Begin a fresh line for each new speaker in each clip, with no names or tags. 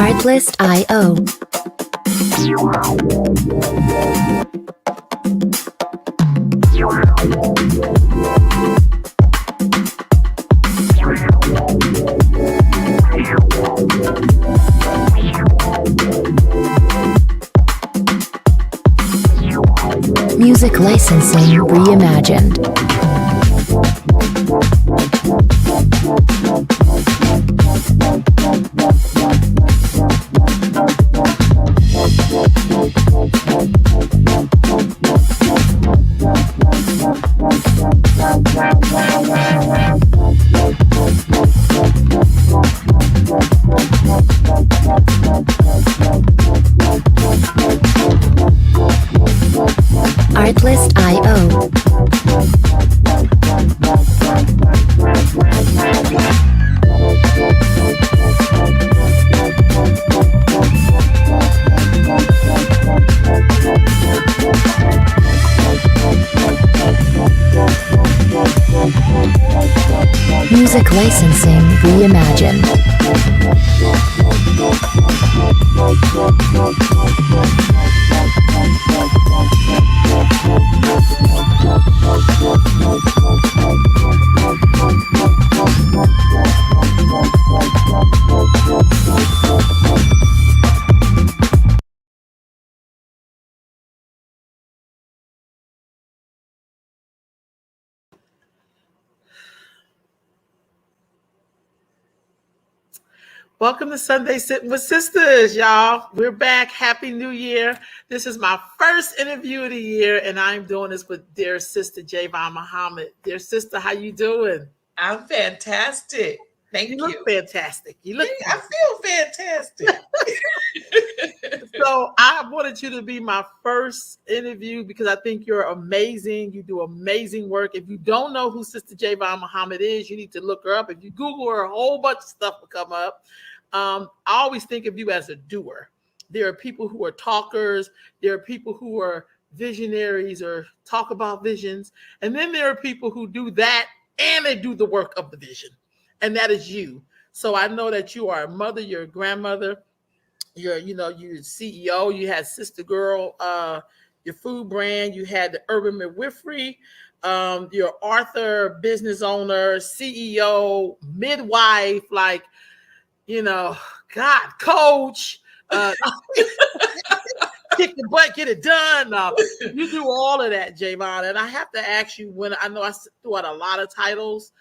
Artlist.io. Music licensing reimagined. Artlist.io. Music licensing reimagined.
Welcome to Sunday Sitting with Sisters, y'all. We're back. Happy New Year. This is my first interview of the year, and I'm doing this with dear sister Javon Muhammad. Dear sister, how you doing?
I'm fantastic. Thank you.
You look fantastic.
I feel fantastic.
So I wanted you to be my first interview because I think you're amazing. You do amazing work. If you don't know who Sister Javon Muhammad is, you need to look her up. If you Google her, a whole bunch of stuff will come up. I always think of you as a doer. There are people who are talkers. There are people who are visionaries or talk about visions. And then there are people who do that and they do the work of the vision. And that is you. So I know that you are a mother, you're a grandmother, you're CEO, you had Sister Girl, your food brand, you had the Urban Midwifery, you're author, business owner, CEO, midwife, coach, kick the butt, get it done. You do all of that, Javon. And I have to ask you, when I know I threw out a lot of titles,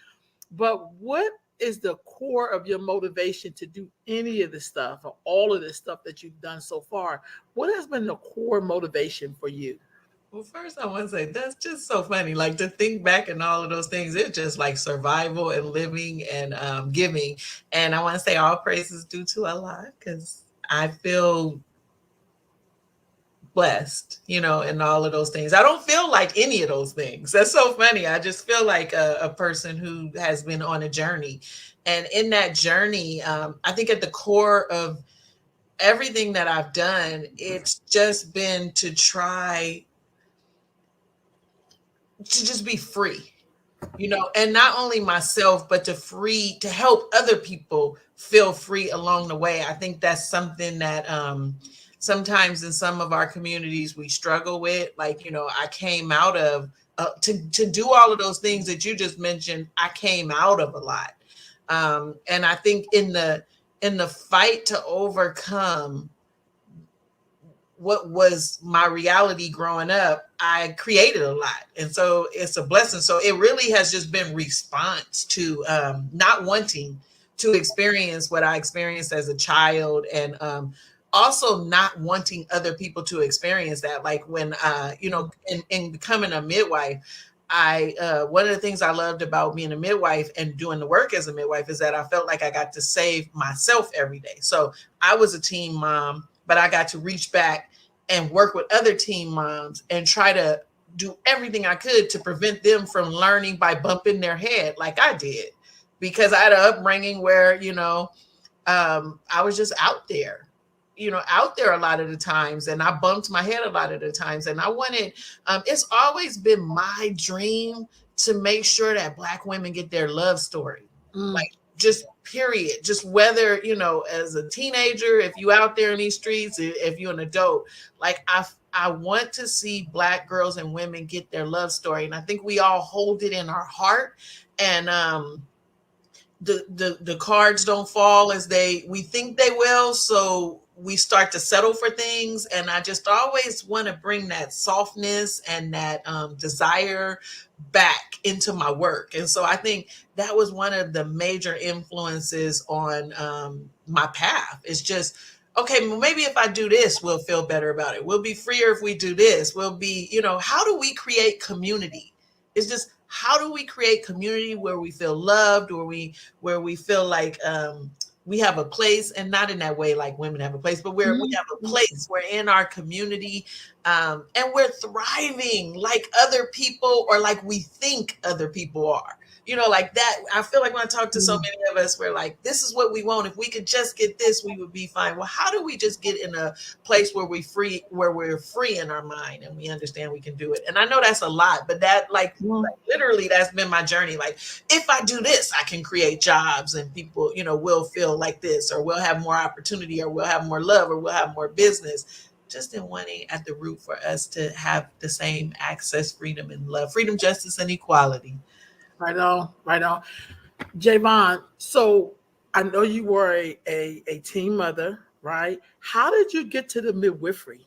but what is the core of your motivation to do any of this stuff or all of this stuff that you've done so far? What has been the core motivation for you?
Well, first I want to say that's just so funny. Like to think back and all of those things, it's just like survival and living and giving. And I want to say all praises due to Allah because I feel blessed, and all of those things. I don't feel like any of those things. That's so funny. I just feel like a person who has been on a journey. And in that journey, I think at the core of everything that I've done, it's just been to try to just be free, and not only myself, but to help other people feel free along the way. I think that's something that sometimes in some of our communities we struggle with. Like, I came out of to do all of those things that you just mentioned. I came out of a lot, and I think in the fight to overcome what was my reality growing up, I created a lot. And so it's a blessing. So it really has just been response to not wanting to experience what I experienced as a child, and also not wanting other people to experience that. Like when, in becoming a midwife, one of the things I loved about being a midwife and doing the work as a midwife is that I felt like I got to save myself every day. So I was a teen mom, but I got to reach back and work with other teen moms and try to do everything I could to prevent them from learning by bumping their head like I did, because I had an upbringing where, I was just out there, out there a lot of the times, and I bumped my head a lot of the times. And I wanted, it's always been my dream to make sure that Black women get their love story.
Mm.
Like, just period. Just whether, as a teenager, if you out there in these streets, if you're an adult, like I want to see Black girls and women get their love story. And I think we all hold it in our heart. And the cards don't fall as we think they will, so we start to settle for things. And I just always want to bring that softness and that desire back into my work. And so I think that was one of the major influences on my path. It's just, okay, well, maybe if I do this, we'll feel better about it. We'll be freer if we do this. We'll be, how do we create community? It's just, how do we create community where we feel loved, or where we feel like we have a place, and not in that way like women have a place, but where we have a place, we're in our community, and we're thriving like other people, or like we think other people are. Like that. I feel like when I talk to so many of us, we're like, this is what we want. If we could just get this, we would be fine. Well, how do we just get in a place where we're free in our mind, and we understand we can do it? And I know that's a lot, but that like literally, that's been my journey. Like, if I do this, I can create jobs, and people, will feel like this, or we'll have more opportunity, or we'll have more love, or we'll have more business. Just in wanting at the root for us to have the same access, freedom, and love, freedom, justice, and equality.
Right on, right on. Javon, so I know you were a teen mother, right? How did you get to the midwifery?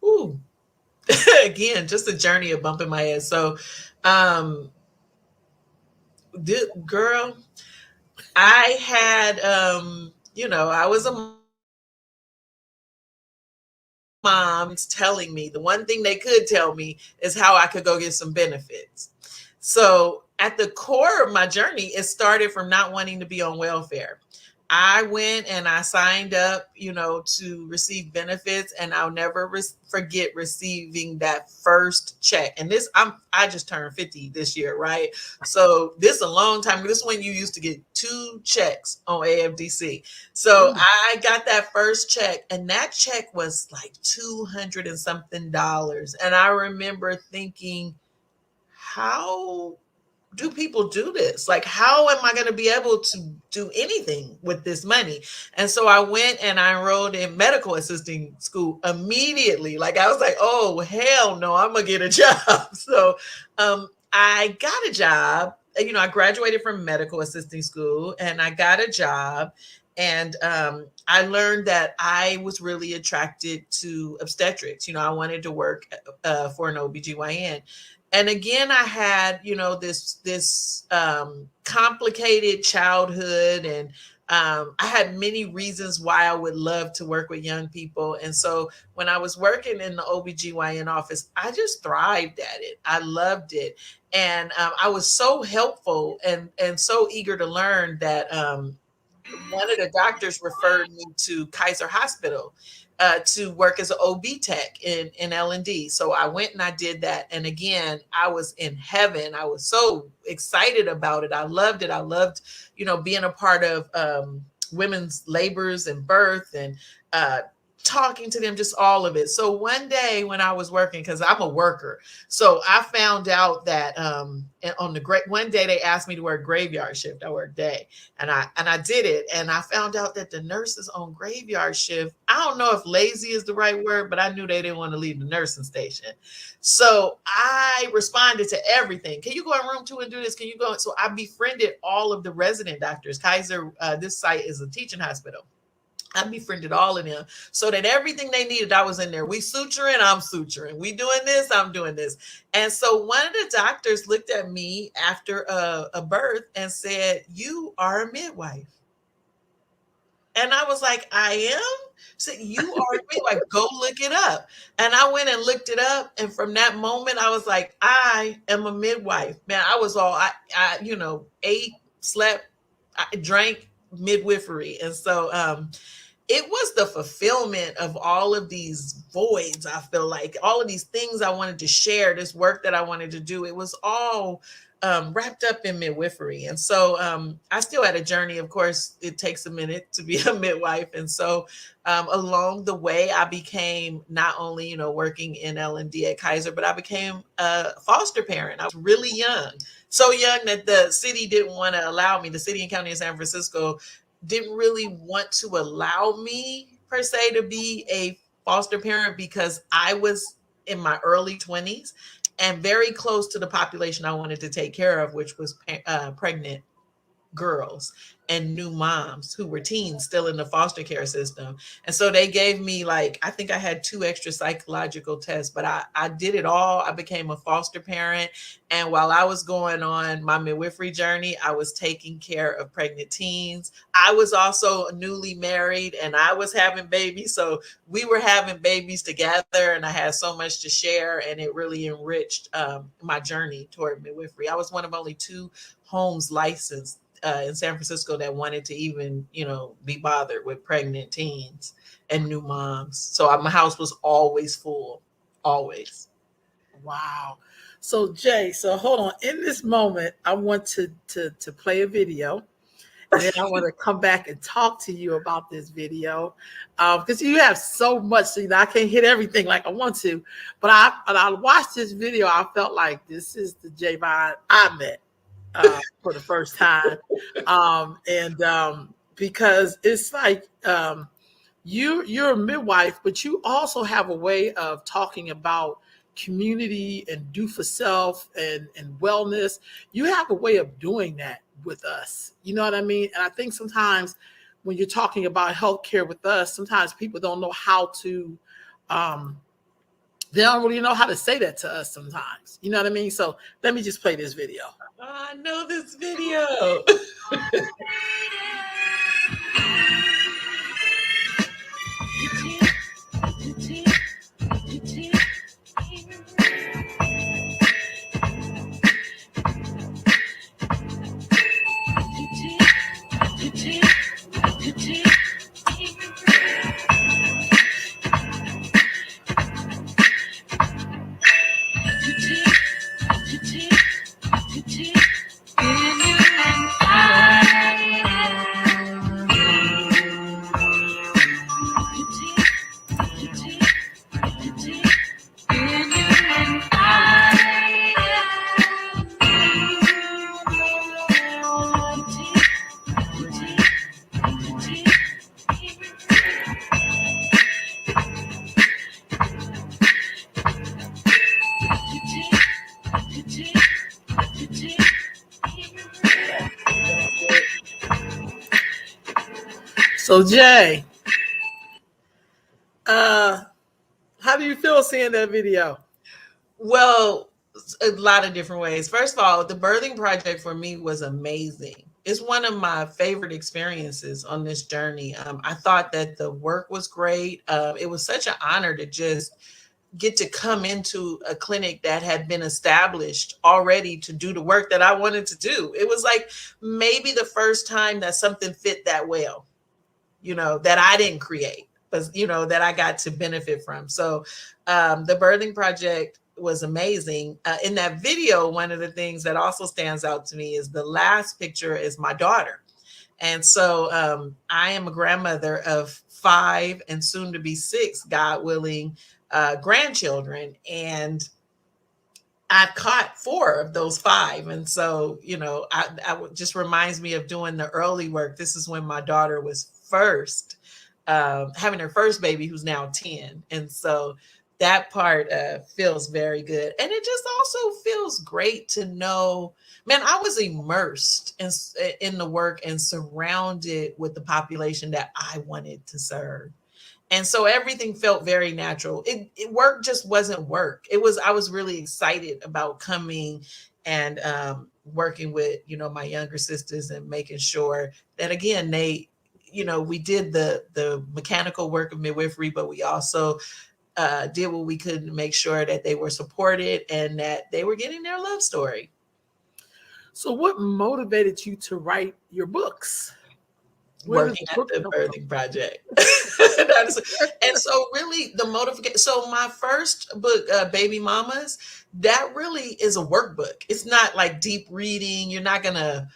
Ooh, again, just a journey of bumping my head. So, girl, I had, I was a mom telling me the one thing they could tell me is how I could go get some benefits. So at the core of my journey, it started from not wanting to be on welfare. I went and I signed up, to receive benefits, and I'll never forget receiving that first check. And I just turned 50 this year, right? So this is a long time. This is when you used to get 2 checks on AFDC. So I got that first check, and that check was like $200 and something. And I remember thinking, how do people do this? Like, how am I going to be able to do anything with this money? And so I went and I enrolled in medical assisting school immediately. Like, I was like, oh, hell no, I'm going to get a job. So I got a job. I graduated from medical assisting school, and I got a job. And I learned that I was really attracted to obstetrics. I wanted to work for an OBGYN. And again, I had, this complicated childhood, and I had many reasons why I would love to work with young people. And so when I was working in the OBGYN office, I just thrived at it. I loved it. And I was so helpful and so eager to learn that one of the doctors referred me to Kaiser Hospital to work as an OB tech in L&D. So I went and I did that. And again, I was in heaven. I was so excited about it. I loved it. I loved, being a part of women's labors and birth, and talking to them, just all of it. So one day when I was working, because I'm a worker, so I found out that one day they asked me to work graveyard shift. I worked day, and I did it. And I found out that the nurses on graveyard shift, I don't know if lazy is the right word, but I knew they didn't want to leave the nursing station. So I responded to everything. Can you go in room 2 and do this? Can you go? So I befriended all of the resident doctors. Kaiser, this site is a teaching hospital. I befriended all of them so that everything they needed, I was in there. We suturing, I'm suturing. We doing this, I'm doing this. And so one of the doctors looked at me after a birth and said, "You are a midwife." And I was like, "I am?" She said, "You are a midwife. Go look it up." And I went and looked it up. And from that moment, I was like, I am a midwife. Man, I was all, I ate, slept, I drank midwifery. And so, it was the fulfillment of all of these voids. I feel like all of these things I wanted to share, this work that I wanted to do, it was all wrapped up in midwifery. And so I still had a journey. Of course, it takes a minute to be a midwife. And so along the way, I became not only, working in L&D at Kaiser, but I became a foster parent. I was really young, so young that the city didn't want to allow me, the city and county of San Francisco didn't really want to allow me per se to be a foster parent because I was in my early 20s and very close to the population I wanted to take care of, which was pregnant girls and new moms who were teens still in the foster care system. And so they gave me, like, I think I had 2 extra psychological tests, but I did it all. I became a foster parent. And while I was going on my midwifery journey, I was taking care of pregnant teens. I was also newly married and I was having babies. So we were having babies together and I had so much to share, and it really enriched my journey toward midwifery. I was one of only 2 homes licensed in San Francisco that wanted to even, be bothered with pregnant teens and new moms. So my house was always full, always.
Wow. So Jay, so hold on. In this moment, I want to play a video, and then I want to come back and talk to you about this video because you have so much. So, I can't hit everything like I want to, but I watched this video. I felt like this is the Javon I met for the first time, because it's like you're a midwife, but you also have a way of talking about community and do for self and wellness. You have a way of doing that with us. You know what I mean? And I think sometimes when you're talking about healthcare with us, sometimes people don't know how to. They don't really know how to say that to us sometimes. You know what I mean? So let me just play this video.
I know this video.
So Jay, how do you feel seeing that video?
Well, a lot of different ways. First of all, the birthing project for me was amazing. It's one of my favorite experiences on this journey. I thought that the work was great. It was such an honor to just get to come into a clinic that had been established already to do the work that I wanted to do. It was like maybe the first time that something fit that well, that I didn't create, but, that I got to benefit from. So the birthing project was amazing. In that video, one of the things that also stands out to me is the last picture is my daughter. And so I am a grandmother of 5 and soon to be 6, God willing, grandchildren. And I've caught 4 of those 5. And so, just reminds me of doing the early work. This is when my daughter was first having her first baby, who's now 10. And so that part feels very good. And it just also feels great to know, man, I was immersed in the work and surrounded with the population that I wanted to serve. And so everything felt very natural. It work just wasn't work. I was really excited about coming and working with, my younger sisters and making sure that, again, they, we did the mechanical work of midwifery, but we also did what we could to make sure that they were supported and that they were getting their love story.
So what motivated you to write your books? Where does
working
the
at
book
the
come from?
birthing project. And so really the motivation, so my first book, Baby Mamas, that really is a workbook. It's not like deep reading. You're not gonna,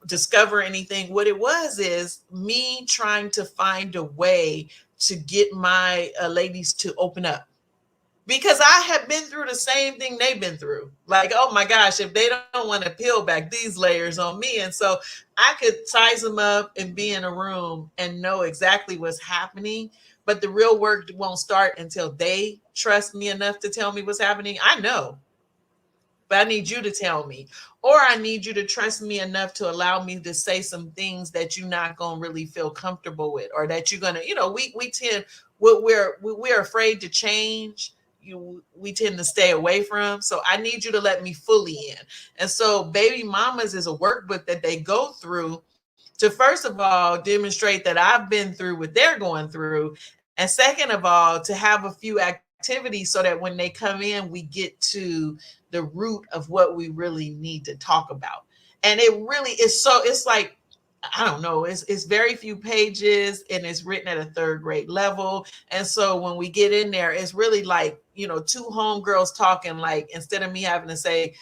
discover anything. What it was is me trying to find a way to get my ladies to open up, because I have been through the same thing they've been through. Like, oh my gosh, if they don't want to peel back these layers on me. And so I could size them up and be in a room and know exactly what's happening. But the real work won't start until they trust me enough to tell me what's happening. I know, but I need you to tell me, or I need you to trust me enough to allow me to say some things that you're not going to really feel comfortable with, or that you're going to, we tend, what we're afraid to change, we tend to stay away from. So I need you to let me fully in. And so Baby Mamas is a workbook that they go through to, first of all, demonstrate that I've been through what they're going through, and second of all, to have a few activities so that when they come in, we get to the root of what we really need to talk about. And it really is, so it's like, I don't know, it's very few pages, and it's written at a third grade level. And so when we get in there, it's really like, two homegirls talking. Like, instead of me having to say,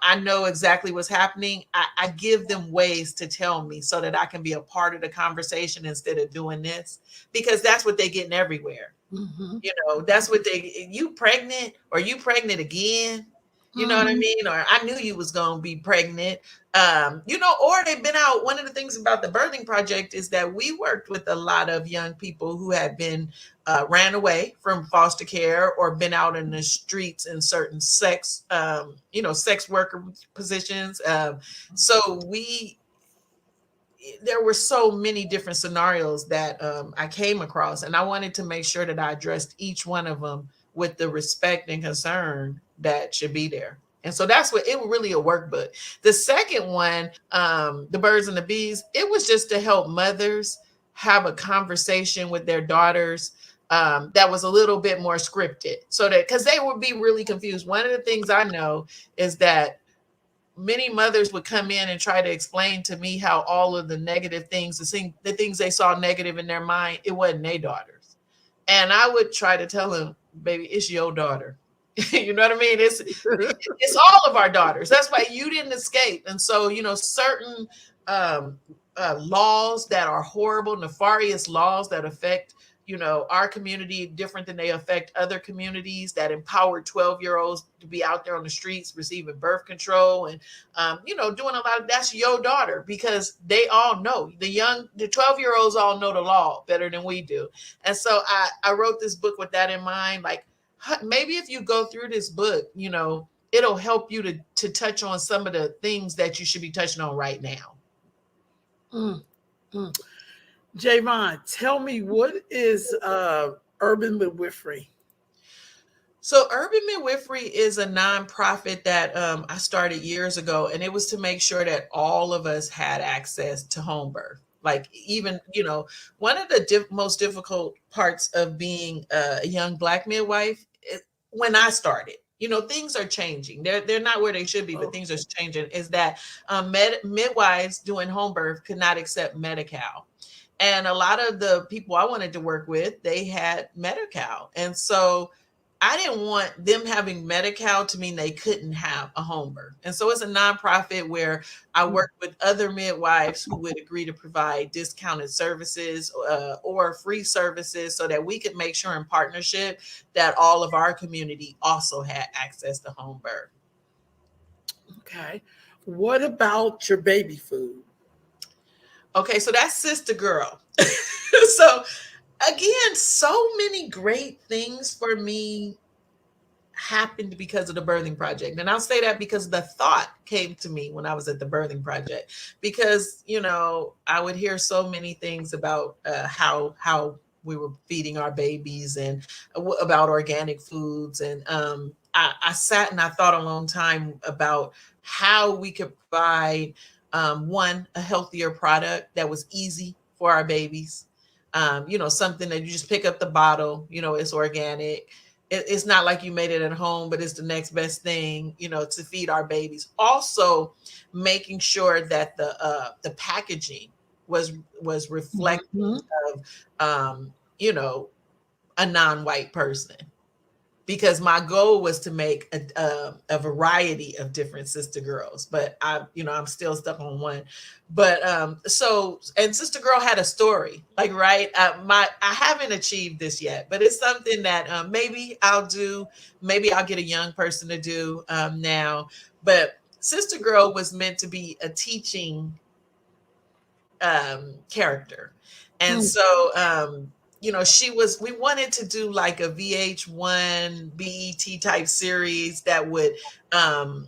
I know exactly what's happening, I give them ways to tell me so that I can be a part of the conversation instead of doing this, because that's what they getting everywhere.
Mm-hmm.
That's what you pregnant, or you pregnant again. You know what I
Mm-hmm.
mean? Or I knew you was gonna be pregnant. Or they've been out. One of the things about the birthing project is that we worked with a lot of young people who had been ran away from foster care, or been out in the streets in certain sex worker positions. So there were so many different scenarios that I came across, and I wanted to make sure that I addressed each one of them with the respect and concern that should be there. And so that's what it was, really a workbook. The second one, The Birds and the Bees, it was just to help mothers have a conversation with their daughters that was a little bit more scripted, so that, because they would be really confused. One of the things I know is that many mothers would come in and try to explain to me how all of the negative things, the things they saw negative in their mind, it wasn't their daughters. And I would try to tell them, baby, it's your daughter. You know what I mean? It's all of our daughters. That's why you didn't escape. And so, certain um, laws that are horrible, nefarious laws that affect, our community different than they affect other communities, that empower 12-year-olds to be out there on the streets receiving birth control, and, doing a lot of, that's your daughter, because they all know, the 12-year-olds all know the law better than we do. And so I wrote this book with that in mind. Like, maybe if you go through this book, it'll help you to touch on some of the things that you should be touching on right now.
Mm, mm. Javon, tell me, what is urban midwifery?
So Urban Midwifery is a nonprofit that I started years ago, and it was to make sure that all of us had access to home birth. Like, even, one of the most difficult parts of being a young Black midwife, when I started, things are changing. They're not where they should be, but
Oh,
things are changing. Is that midwives doing home birth could not accept Medi-Cal. And a lot of the people I wanted to work with, they had Medi-Cal. And so I didn't want them having Medi-Cal to mean they couldn't have a home birth. And so it's a nonprofit where I
mm,
work with other midwives who would agree to provide discounted services or free services, so that we could make sure in partnership that all of our community also had access to home birth.
okay. What about your baby food?
Okay, so that's Sister Girl. So again, so many great things for me happened because of the birthing project. And I'll say that because the thought came to me when I was at the birthing project, because, I would hear so many things about how we were feeding our babies, and about organic foods. And I sat and I thought a long time about how we could provide, one, a healthier product that was easy for our babies. Something that you just pick up the bottle, it's organic. It's not like you made it at home, but it's the next best thing, to feed our babies. Also, making sure that the packaging was reflective
Mhm.
of you know, a non-white person, because my goal was to make a variety of different sister girls, but I'm still stuck on one. But so, and Sister Girl had a story, like, right, I haven't achieved this yet, but it's something that maybe I'll do. Maybe I'll get a young person to do now. But Sister Girl was meant to be a teaching character. And
Mm.
so, we wanted to do like a VH1 BET type series that would, um,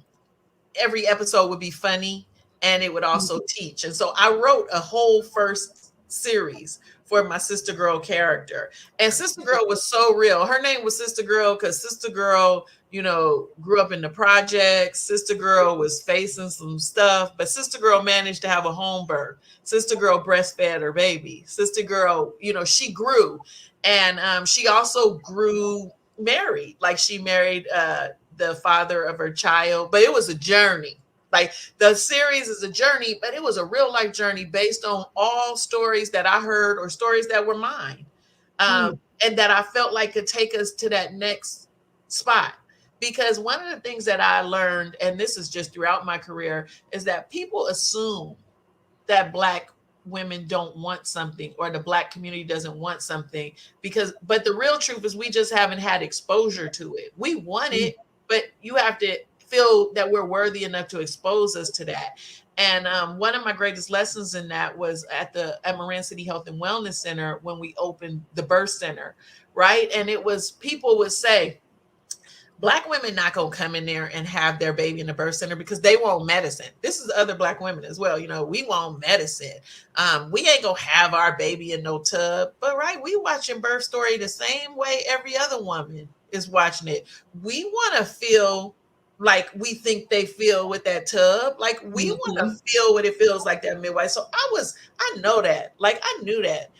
every episode would be funny and it would also teach. And so I wrote a whole first series for my Sister Girl character. And Sister Girl was so real. Her name was Sister Girl because Sister Girl, grew up in the projects. Sister Girl was facing some stuff, but Sister Girl managed to have a home birth. Sister Girl breastfed her baby. Sister Girl, she grew. And she also grew married. Like, she married the father of her child, but it was a journey. Like, the series is a journey, but it was a real life journey based on all stories that I heard or stories that were mine,
Mm.
and that I felt like could take us to that next spot. Because one of the things that I learned, and this is just throughout my career, is that people assume that Black women don't want something, or the Black community doesn't want something, but the real truth is we just haven't had exposure to it. We want
Mm.
it, but you have to feel that we're worthy enough to expose us to that. And one of my greatest lessons in that was at Moran City Health and Wellness Center, when we opened the birth center, right? And it was, people would say, Black women not gonna come in there and have their baby in the birth center because they want medicine. This is other Black women as well. We want medicine. We ain't gonna have our baby in no tub. But right, we watching Birth Story the same way every other woman is watching it. We want to feel like we think they feel with that tub. Like, we want
Mhm.
to feel what it feels like, that midwife. So I know that. Like, I knew that.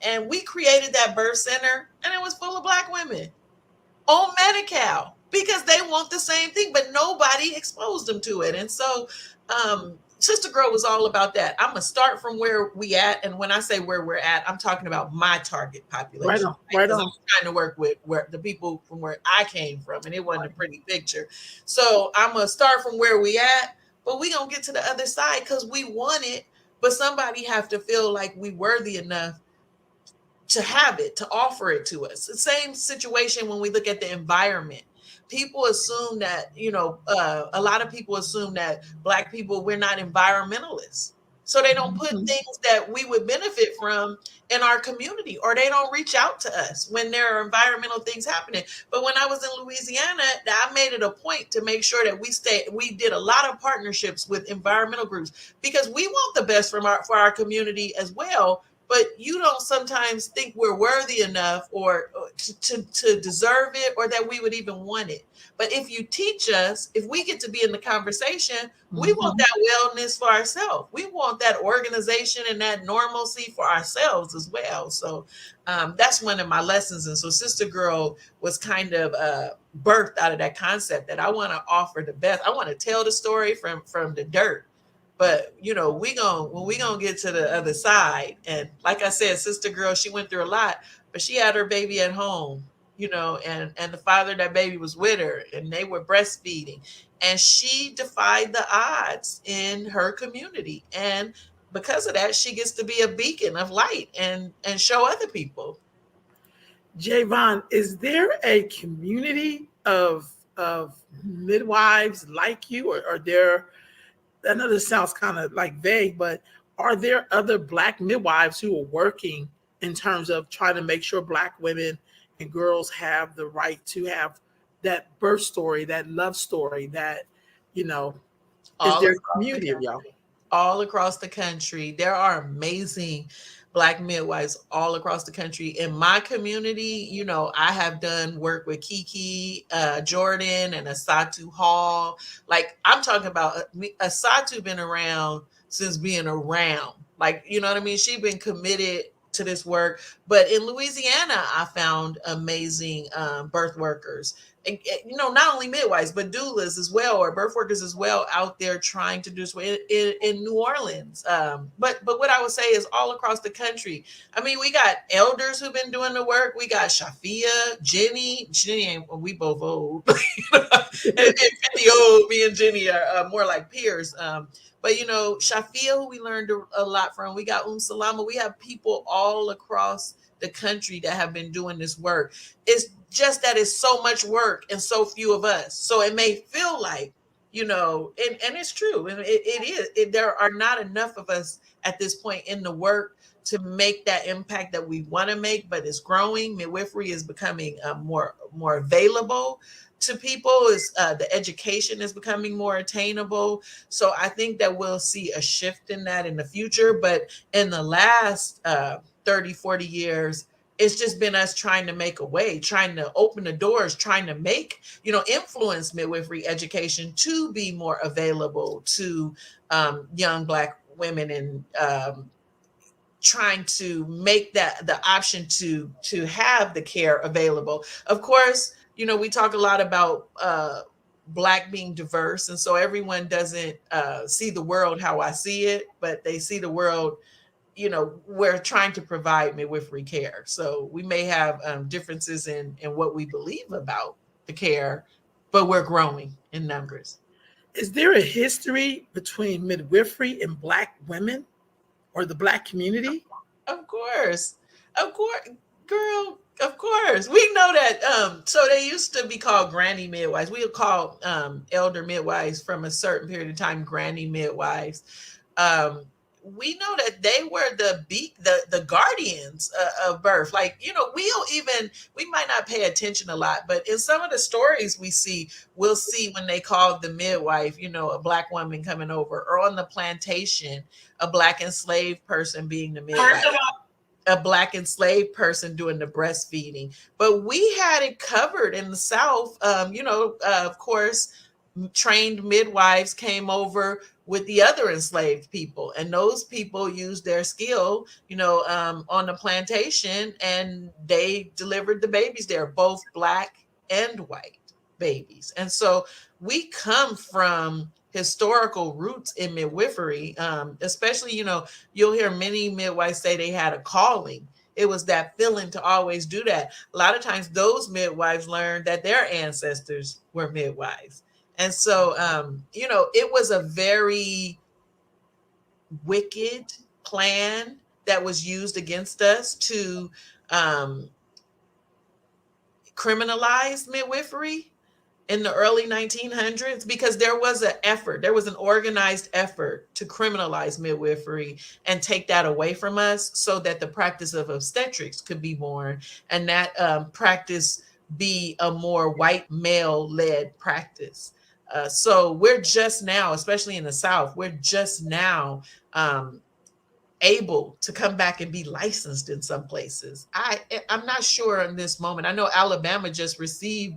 And we created that birth center, and it was full of Black women on Medi-Cal because they want the same thing, but nobody exposed them to it. And so, Sister Girl was all about that. I'm gonna start from where we at, and when I say where we're at, I'm talking about my target
Right
population,
on.
right?
Right
Because
on.
I'm trying to work with where the people from where I came from, and it wasn't a pretty picture. So I'm gonna start from where we at, but we gonna get to the other side because we want it. But somebody have to feel like we worthy enough to have it, to offer it to us. The same situation when we look at the environment. People assume that, a lot of people assume that Black people, we're not environmentalists. So they don't put
Mhm.
things that we would benefit from in our community, or they don't reach out to us when there are environmental things happening. But when I was in Louisiana, I made it a point to make sure that we did a lot of partnerships with environmental groups because we want the best for our community as well, but you don't sometimes think we're worthy enough or to deserve it, or that we would even want it. But if you teach us, if we get to be in the conversation, we want
Mhm.
that wellness for ourselves. We want that organization and that normalcy for ourselves as well. So that's one of my lessons. And so Sister Girl was kind of birthed out of that concept that I want to offer the best. I want to tell the story from the dirt, but we gonna get to the other side. And like I said, Sister Girl, she went through a lot, but she had her baby at home, and the father of that baby was with her, and they were breastfeeding, and she defied the odds in her community. And because of that, she gets to be a beacon of light and show other people.
Javon, is there a community of midwives like you, or are there? I know this sounds kind of like vague, but are there other Black midwives who are working in terms of trying to make sure Black women and girls have the right to have that birth story, that love story, that you know, is
All
there a
across the
community of y'all?
country. All across the country. There are amazing Black midwives all across the country. In my community, I have done work with Kiki Jordan and Asatu Hall. Like, I'm talking about Asatu been around since being around. Like, you know what I mean? She's been committed to this work. But in Louisiana, I found amazing birth workers. not only midwives but doulas as well, or birth workers as well, out there trying to do this in New Orleans. But what I would say is all across the country. I mean, we got elders who've been doing the work. We got Shafia, Jenny, and we both old, and 50 old. Me and Jenny are more like peers. But Shafia, who we learned a lot from. We got Salama. We have people all across the country that have been doing this work. It's just that it's so much work and so few of us. So it may feel like, and it's true. And it is. There are not enough of us at this point in the work to make that impact that we want to make, but it's growing. Midwifery is becoming more available to people. Is the education is becoming more attainable. So I think that we'll see a shift in that in the future. But in the last 30, 40 years, it's just been us trying to make a way, trying to open the doors, trying to make, influence midwifery education to be more available to young Black women, and trying to make that the option to have the care available. Of course, we talk a lot about Black being diverse, and so everyone doesn't see the world how I see it, but they see the world. We're trying to provide midwifery care, so we may have differences in what we believe about the care, but we're growing in numbers.
Is there a history between midwifery and Black women or the Black community?
Of course, girl. Of course, we know that. So they used to be called granny midwives. We would call elder midwives from a certain period of time granny midwives. We know that they were the guardians of birth. Like, we might not pay attention a lot, but in some of the stories we'll see when they called the midwife, a Black woman coming over, or on the plantation, a Black enslaved person being the midwife, a Black enslaved person doing the breastfeeding. But we had it covered in the South. Of course, trained midwives came over with the other enslaved people, and those people used their skill, on the plantation, and they delivered the babies there, both Black and white babies. And so we come from historical roots in midwifery, especially, you'll hear many midwives say they had a calling. It was that feeling to always do that. A lot of times those midwives learned that their ancestors were midwives. And so, it was a very wicked plan that was used against us to criminalize midwifery in the early 1900s, because there was an organized effort to criminalize midwifery and take that away from us, so that the practice of obstetrics could be born, and that practice be a more white male-led practice. So we're just now, especially in the South, we're just now able to come back and be licensed in some places. I'm not sure in this moment. I know Alabama just received,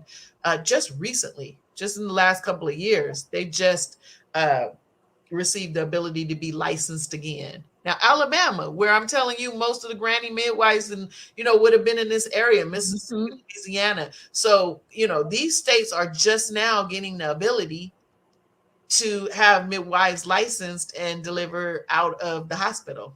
just recently, just in the last couple of years, they just received the ability to be licensed again. Now, Alabama, where I'm telling you, most of the granny midwives and, would have been in this area, Mississippi, Louisiana. So, these states are just now getting the ability to have midwives licensed and deliver out of the hospital.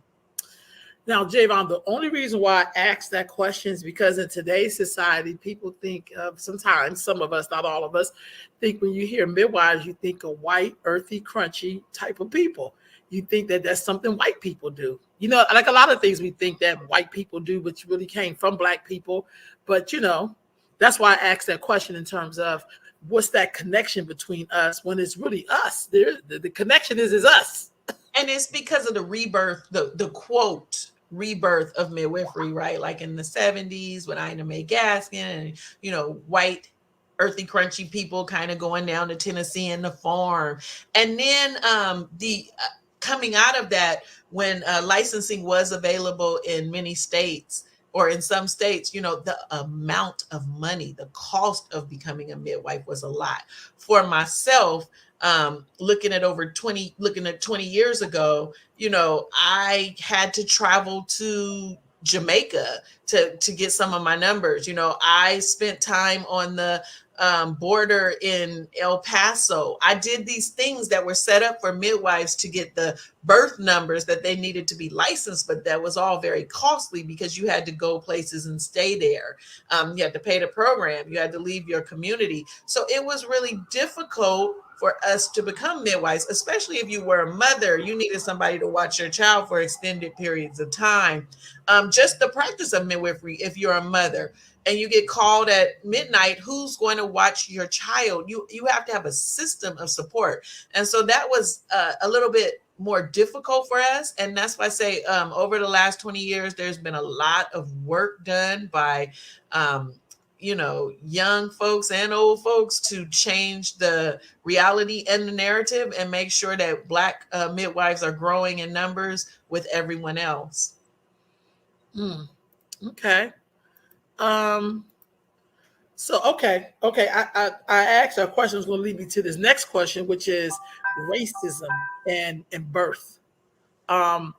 Now, Javon, the only reason why I asked that question is because in today's society, people think of, sometimes, some of us, not all of us, think when you hear midwives, you think of white, earthy, crunchy type of people. You think that that's something white people do. Like a lot of things we think that white people do, which really came from Black people. But, that's why I asked that question in terms of what's that connection between us when it's really us. The connection is us.
And it's because of the rebirth, the quote, rebirth of midwifery, right? Like in the 70s with Ina Mae Gaskin and, white, earthy, crunchy people kind of going down to Tennessee and the farm. And then the coming out of that, when licensing was available in many states, or in some states, the amount of money, the cost of becoming a midwife was a lot. For myself, looking at 20 years ago, I had to travel to Jamaica to get some of my numbers. You know, I spent time on the border in El Paso. I did these things that were set up for midwives to get the birth numbers that they needed to be licensed, but that was all very costly because you had to go places and stay there. You had to pay the program, you had to leave your community. So it was really difficult for us to become midwives, especially if you were a mother. You needed somebody to watch your child for extended periods of time. Just the practice of midwifery, if you're a mother and you get called at midnight, who's going to watch your child? You have to have a system of support. And so that was a little bit more difficult for us. And that's why I say over the last 20 years, there's been a lot of work done by you know, young folks and old folks to change the reality and the narrative and make sure that Black midwives are growing in numbers with everyone else.
Okay. Um, I asked a question that's going to lead me to this next question, which is racism and birth. Um,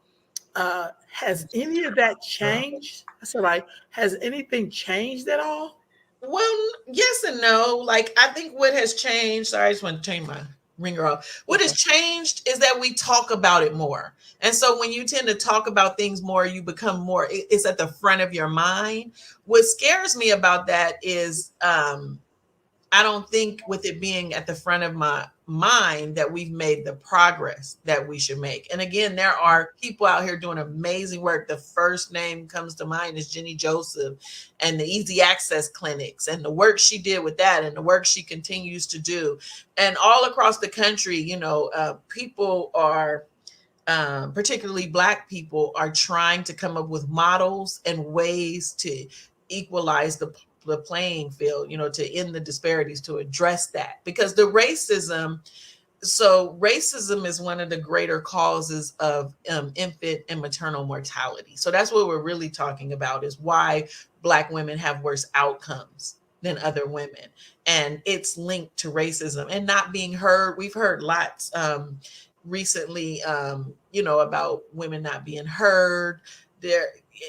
has any of that changed? That's all right. Has anything changed at all?
Well, yes and no. Like, I think what has changed, sorry, I just want to change my ringer off. What has
Okay.
changed is that we talk about it more. And so when you tend to talk about things more, you become more, it's at the front of your mind. What scares me about that is I don't think with it being at the front of my mind that we've made the progress that we should make. And again, there are people out here doing amazing work. The first name comes to mind is Jenny Joseph and the easy access clinics and the work she did with that and the work she continues to do. And all across the country, you know, people are particularly Black people are trying to come up with models and ways to equalize the playing field, you know, to end the disparities, to address that. Because the racism, so racism is one of the greater causes of infant and maternal mortality. So that's what we're really talking about, is why Black women have worse outcomes than other women. And it's linked to racism and not being heard. We've heard lots recently, you know, about women not being heard there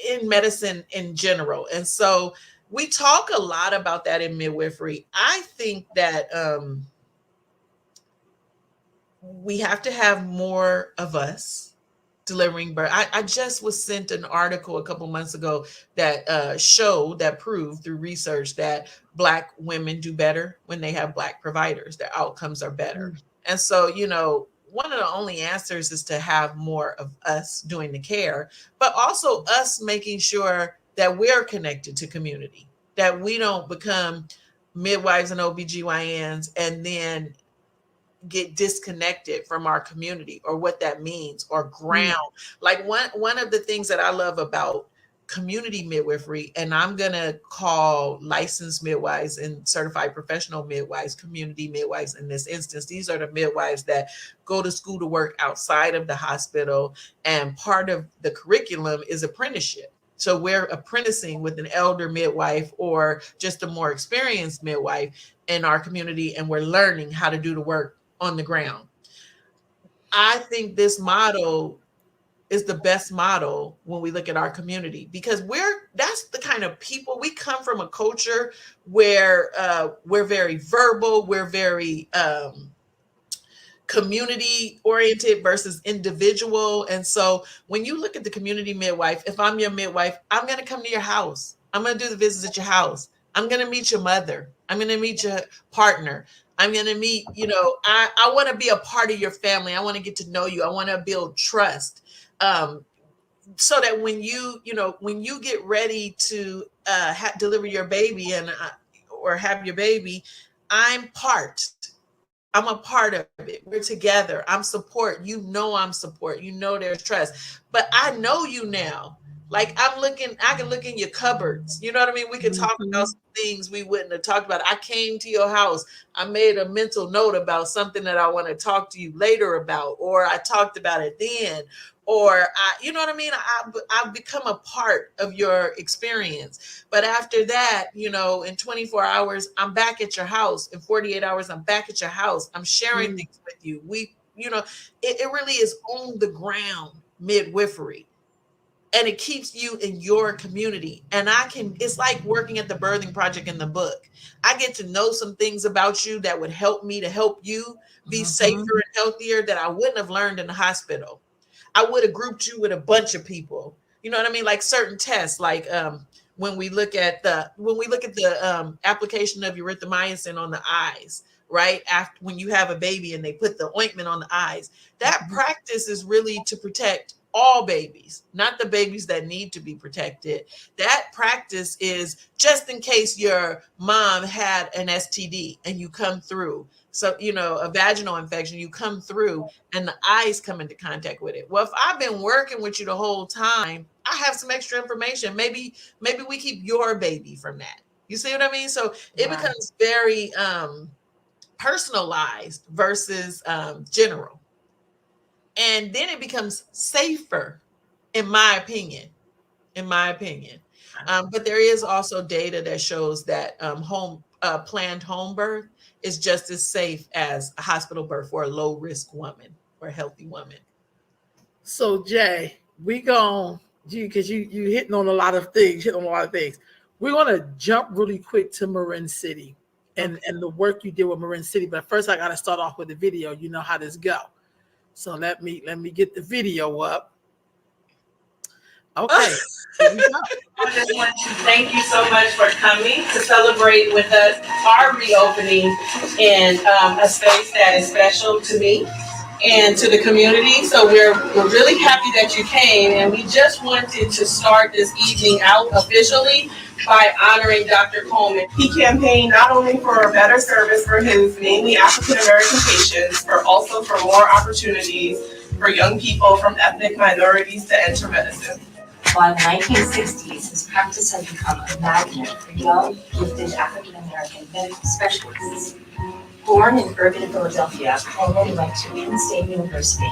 in medicine in general. And so we talk a lot about that in midwifery. I think that we have to have more of us delivering birth. I just was sent an article a couple months ago that showed, that proved through research, that Black women do better when they have Black providers. Their outcomes are better. And so, you know, one of the only answers is to have more of us doing the care, but also us making sure that we're connected to community, that we don't become midwives and OBGYNs and then get disconnected from our community or what that means, or ground. Like one of the things that I love about community midwifery, and I'm gonna call licensed midwives and certified professional midwives community midwives in this instance. These are the midwives that go to school to work outside of the hospital, and part of the curriculum is apprenticeship. So we're apprenticing with an elder midwife or just a more experienced midwife in our community, and we're learning how to do the work on the ground. I think this model is the best model when we look at our community, because that's the kind of people we come from, a culture where we're very verbal, we're very community oriented versus individual. And so when you look at the community midwife, if I'm your midwife, I'm going to come to your house. I'm going to do the visits at your house. I'm going to meet your mother. I'm going to meet your partner. I'm going to meet, you know, I want to be a part of your family. I want to get to know you. I want to build trust. So that when you know, when you get ready to deliver your baby or have your baby, I'm a part of it. We're together. I'm support. You know I'm support. You know there's trust. But I know you now. Like I can look in your cupboards. You know what I mean? We can talk about some things we wouldn't have talked about. I came to your house. I made a mental note about something that I want to talk to you later about, or I talked about it then, or you know what I mean? I've become a part of your experience. But after that, you know, in 24 hours, I'm back at your house. In 48 hours, I'm back at your house. I'm sharing things with you. We, you know, it really is on the ground midwifery. and it keeps you in your community. And it's like working at the birthing project in the book. I get to know some things about you that would help me to help you be safer and healthier that I wouldn't have learned in the hospital. I would have grouped you with a bunch of people. You know what I mean? Like certain tests, like when we look at the application of erythromycin on the eyes, right? After when you have a baby and they put the ointment on the eyes, that practice is really to protect all babies, not the babies that need to be protected. That practice is just in case your mom had an STD and you come through. So, a vaginal infection, you come through and the eyes come into contact with it. Well, if I've been working with you the whole time, I have some extra information. Maybe we keep your baby from that. You see what I mean? So it becomes very personalized versus general. And then it becomes safer, in my opinion. But there is also data that shows that planned home birth is just as safe as a hospital birth for a low risk woman or a healthy woman.
So Jay, we gone, because you hitting on a lot of things. We're gonna jump really quick to Marin City and the work you did with Marin City. But first, I gotta start off with the video. You know how this go. So let me get the video up. Okay. Here we go.
I just want to thank you so much for coming to celebrate with us our reopening in a space that is special to me and to the community. So we're really happy that you came, and we just wanted to start this evening out officially by honoring Dr. Coleman. He campaigned not only for a better service for his mainly African American patients, but also for more opportunities for young people from ethnic minorities to enter medicine.
By the 1960s, his practice had become a magnet for young, gifted African-American medical specialists. Born in urban Philadelphia, Coleman went to Penn State University,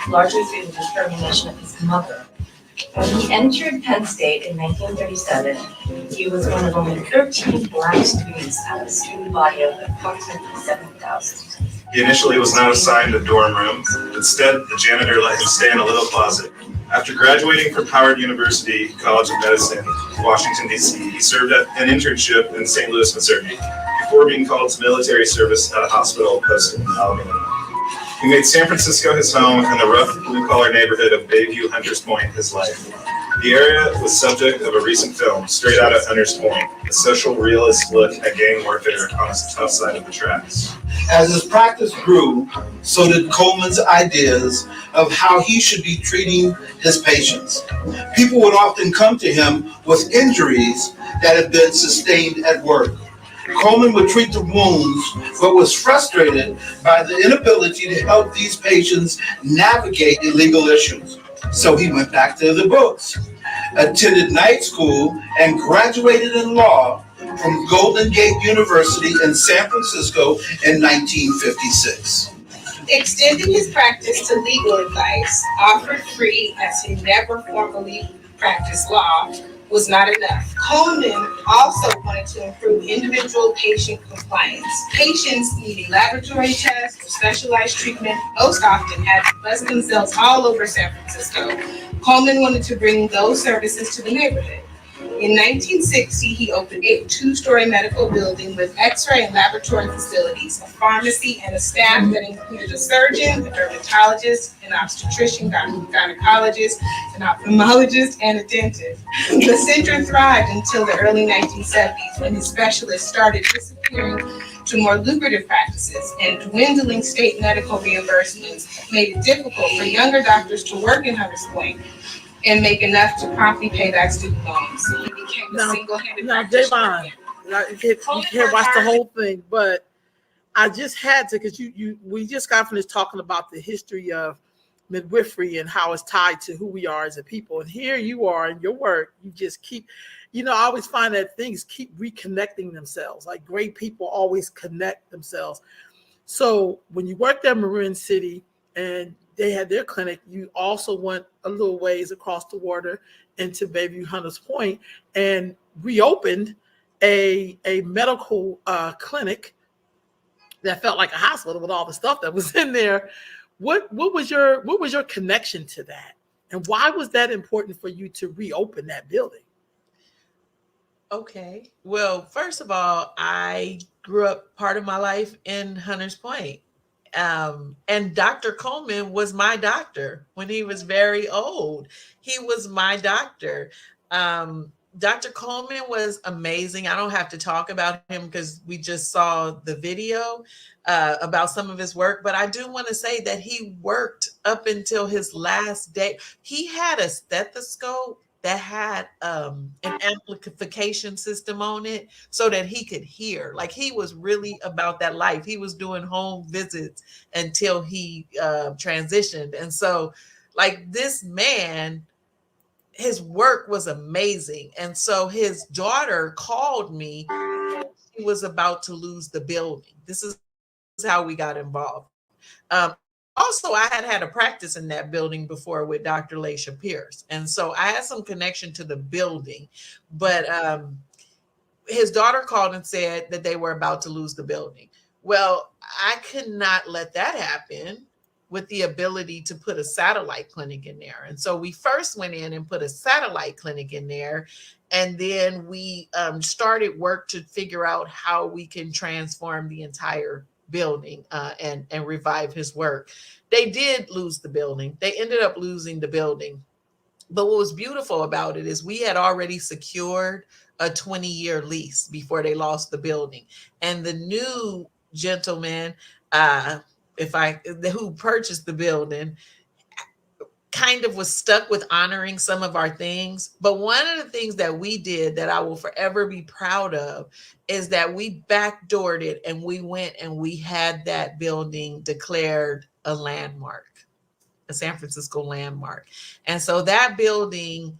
largely through the determination of his mother. When he entered Penn State in 1937, he was one of only 13 Black students out of a student body of approximately 7,000.
He initially was not assigned a dorm room. Instead, the janitor let him stay in a little closet. After graduating from Howard University College of Medicine, Washington, D.C., he served at an internship in St. Louis, Missouri, before being called to military service at a hospital posted in Alabama. He made San Francisco his home and the rough blue-collar neighborhood of Bayview, Hunters Point his life. The area was subject of a recent film, Straight Outta Hunters Point, a social realist look at gang warfare on the tough side of the tracks.
As his practice grew, so did Coleman's ideas of how he should be treating his patients. People would often come to him with injuries that had been sustained at work. Coleman would treat the wounds, but was frustrated by the inability to help these patients navigate illegal issues. So he went back to the books, attended night school, and graduated in law from Golden Gate University in San Francisco in 1956.
Extending his practice to legal advice, offered free as he never formally practiced law, was not enough. Coleman also wanted to improve individual patient compliance. Patients needing laboratory tests or specialized treatment most often had to bust themselves all over San Francisco. Coleman wanted to bring those services to the neighborhood. In 1960, he opened a two-story medical building with x-ray and laboratory facilities, a pharmacy, and a staff that included a surgeon, a dermatologist, an obstetrician, gynecologist, an ophthalmologist, and a dentist. The center thrived until the early 1970s, when his specialists started disappearing to more lucrative practices, and dwindling state medical reimbursements made it difficult for younger doctors to work in Hunters Point and make enough to promptly pay back student loans. He became a single-handed practitioner.
Javon, you can't watch the whole thing, but I just had to, because we just got finished talking about the history of midwifery and how it's tied to who we are as a people. And here you are in your work, you just keep, I always find that things keep reconnecting themselves. Like great people always connect themselves. So when you worked at Marin City and they had their clinic, you also went a little ways across the water into Bayview Hunters Point and reopened a medical clinic that felt like a hospital with all the stuff that was in there. What was your connection to that? And why was that important for you to reopen that building?
Okay. Well, first of all, I grew up part of my life in Hunters Point. And Dr. Coleman was my doctor when he was very old. He was my doctor. Dr. Coleman was amazing. I don't have to talk about him because we just saw the video about some of his work, but I do want to say that he worked up until his last day. He had a stethoscope that had an amplification system on it so that he could hear. Like, he was really about that life. He was doing home visits until he transitioned. And so, like, this man, his work was amazing. And so his daughter called me. She was about to lose the building. This is how we got involved. Um, Also, I had a practice in that building before with Dr. Laisha Pierce. And so I had some connection to the building. But his daughter called and said that they were about to lose the building. Well, I could not let that happen with the ability to put a satellite clinic in there. And so we first went in and put a satellite clinic in there. And then we started work to figure out how we can transform the entire building and revive his work. They did lose the building. They ended up losing the building. But what was beautiful about it is we had already secured a 20-year lease before they lost the building. And the new gentleman, who purchased the building, kind of was stuck with honoring some of our things. But one of the things that we did that I will forever be proud of is that we backdoored it and we went and we had that building declared a landmark, a San Francisco landmark. And so that building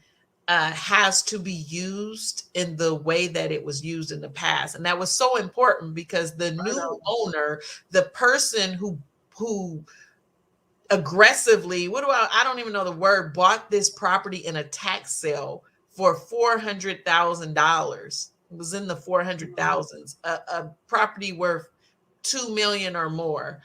has to be used in the way that it was used in the past. And that was so important because the new owner, the person who aggressively, I don't even know the word, bought this property in a tax sale for $400,000. It was in the 400,000s, a property worth 2 million or more.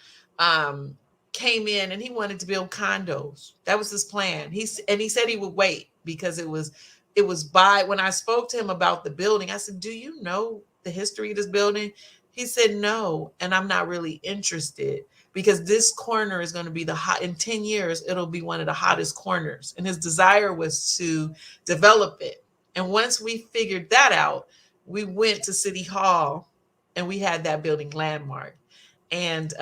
Came in and he wanted to build condos. That was his plan. He said he would wait because it was when I spoke to him about the building, I said, "Do you know the history of this building?" He said, "No, and I'm not really interested because this corner is going to be in 10 years, it'll be one of the hottest corners." And his desire was to develop it. And once we figured that out, we went to City Hall and we had that building landmark. And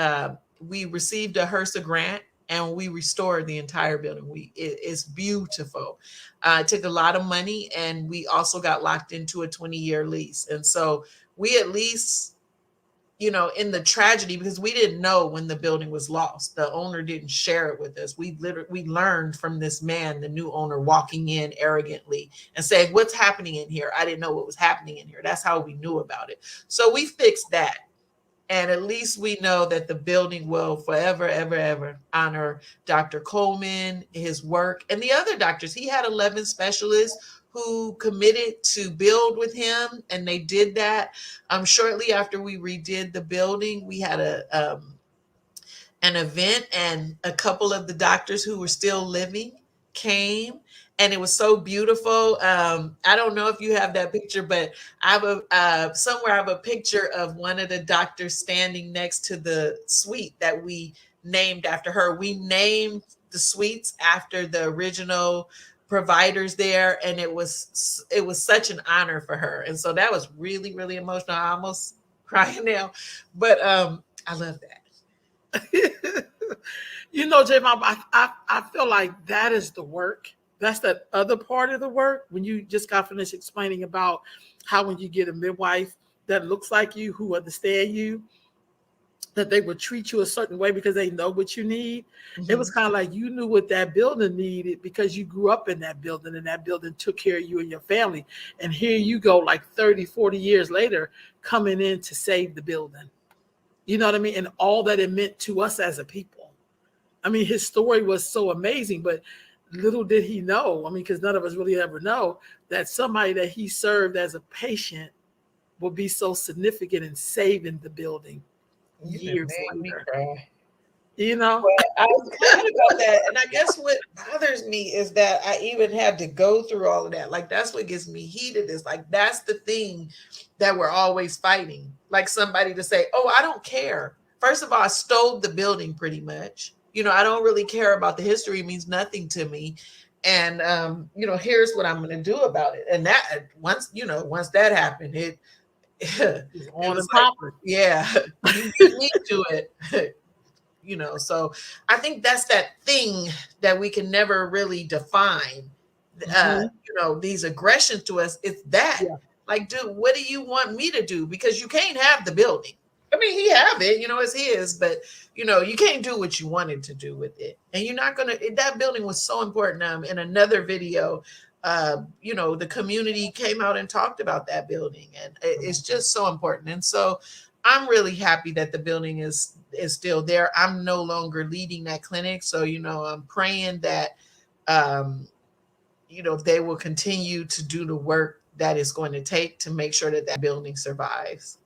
we received a HRSA grant and we restored the entire building. It's beautiful. It took a lot of money, and we also got locked into a 20-year lease. And so we at least, in the tragedy, because we didn't know when the building was lost. The owner didn't share it with us. We learned from this man, the new owner, walking in arrogantly and saying, "What's happening in here?" I didn't know what was happening in here. That's how we knew about it. So we fixed that. And at least we know that the building will forever, ever, ever honor Dr. Coleman, his work, and the other doctors. He had 11 specialists who committed to build with him, and they did that. Shortly after we redid the building, we had an event, and a couple of the doctors who were still living came, and it was so beautiful. I don't know if you have that picture, but I have somewhere I have a picture of one of the doctors standing next to the suite that we named after her. We named the suites after the original providers there, and it was such an honor for her. And so that was really, really emotional. I almost crying now, but I love that.
J Mom, I feel like that is the work. That's that other part of the work. When you just got finished explaining about how when you get a midwife that looks like you, who understand you, that they would treat you a certain way because they know what you need. Mm-hmm. It was kind of like you knew what that building needed because you grew up in that building, and that building took care of you and your family. And here you go, like 30, 40 years later, coming in to save the building. You know what I mean? And all that it meant to us as a people. I mean, his story was so amazing, but little did he know, because none of us really ever know, that somebody that he served as a patient would be so significant in saving the building years later. You know,
I was glad about that. And I guess what bothers me is that I even had to go through all of that. Like, that's what gets me heated, is like, that's the thing that we're always fighting. Like, somebody to say, oh, I don't care. First of all, I stole the building pretty much. You know, I don't really care about the history, it means nothing to me. And, you know, here's what I'm going to do about it. And that once that happened, it, it
it's on
was
and
like,
popping.
yeah, you beat me to it. You know, so I think that's that thing that we can never really define. You know, these aggressions to us, it's that.
Yeah.
Like, dude, what do you want me to do? Because you can't have the building. I mean, he have it, you know, it's his, but you know, you can't do what you wanted to do with it. And you're not gonna, that building was so important. In another video, you know, the community came out and talked about that building, and it's just so important. And so I'm really happy that the building is still there. I'm no longer leading that clinic. So, you know, I'm praying that you know, they will continue to do the work that it's going to take to make sure that that building survives.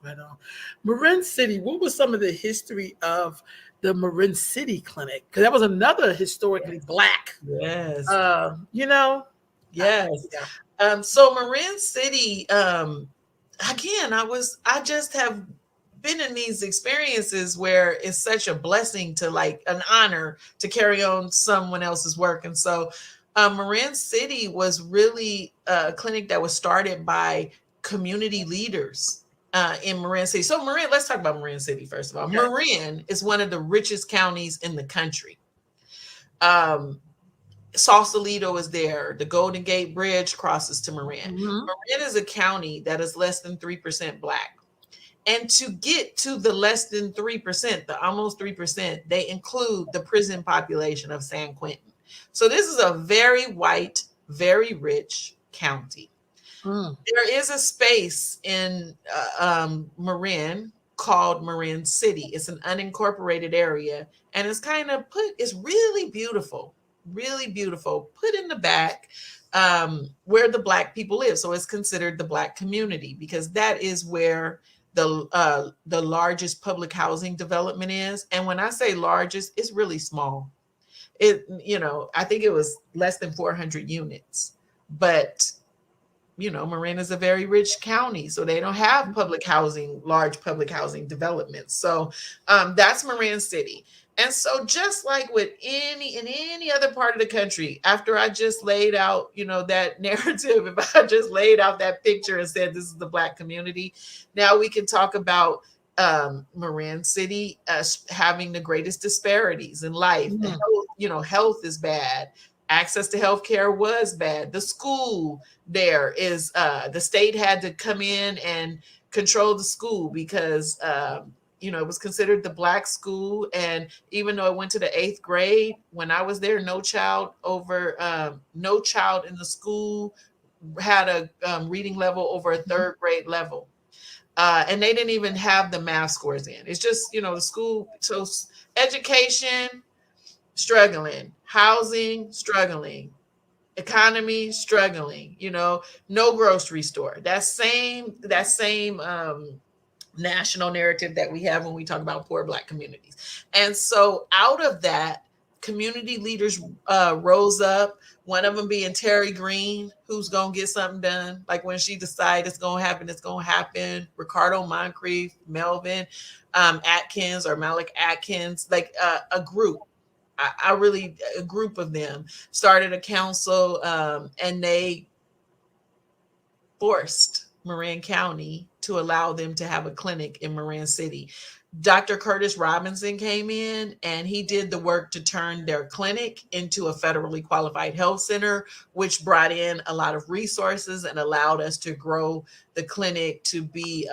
Right on. Marin City, what was some of the history of the Marin City Clinic? Because that was another historically black,
Yes.
you know?
Yes. So Marin City, again, I just have been in these experiences where it's such a blessing to, like, an honor to carry on someone else's work. And so Marin City was really a clinic that was started by community leaders in Marin City. So Marin, let's talk about Marin City first of all.
Okay.
Marin is one of the richest counties in the country. Sausalito is there. The Golden Gate Bridge crosses to Marin. Marin is a county that is less than 3% Black. And to get to the less than 3%, the almost 3%, they include the prison population of San Quentin. So this is a very white, very rich county. There is a space in Marin called Marin City. It's an unincorporated area, and it's kind of it's really beautiful, put in the back where the Black people live. So it's considered the Black community because that is where the largest public housing development is. And when I say largest, it's really small. It, you know, I think it was less than 400 units, but you know, Marin is a very rich county, so they don't have public housing, large public housing developments. So that's Marin City. And so just like with any other part of the country, after I just laid out, you know, that narrative, if I just laid out that picture and said, this is the Black community, now we can talk about Marin City having the greatest disparities in life. Health, you know, health is bad. Access to healthcare was bad. The school there is the state had to come in and control the school because you know, it was considered the Black school. And even though it went to the 8th grade, when I was there, no child in the school had a reading level over a 3rd grade level. And they didn't even have the math scores in. It's just, you know, the school, so education, struggling, housing, struggling, economy, struggling, you know, no grocery store. That same national narrative that we have when we talk about poor Black communities. And so out of that, community leaders rose up, one of them being Terry Green, who's going to get something done. Like when she decided it's going to happen, it's going to happen. Ricardo Moncrief, Melvin Atkins or Malik Atkins, like a group. A group of them started a council and they forced Marin County to allow them to have a clinic in Marin City. Dr. Curtis Robinson came in and he did the work to turn their clinic into a federally qualified health center, which brought in a lot of resources and allowed us to grow the clinic to be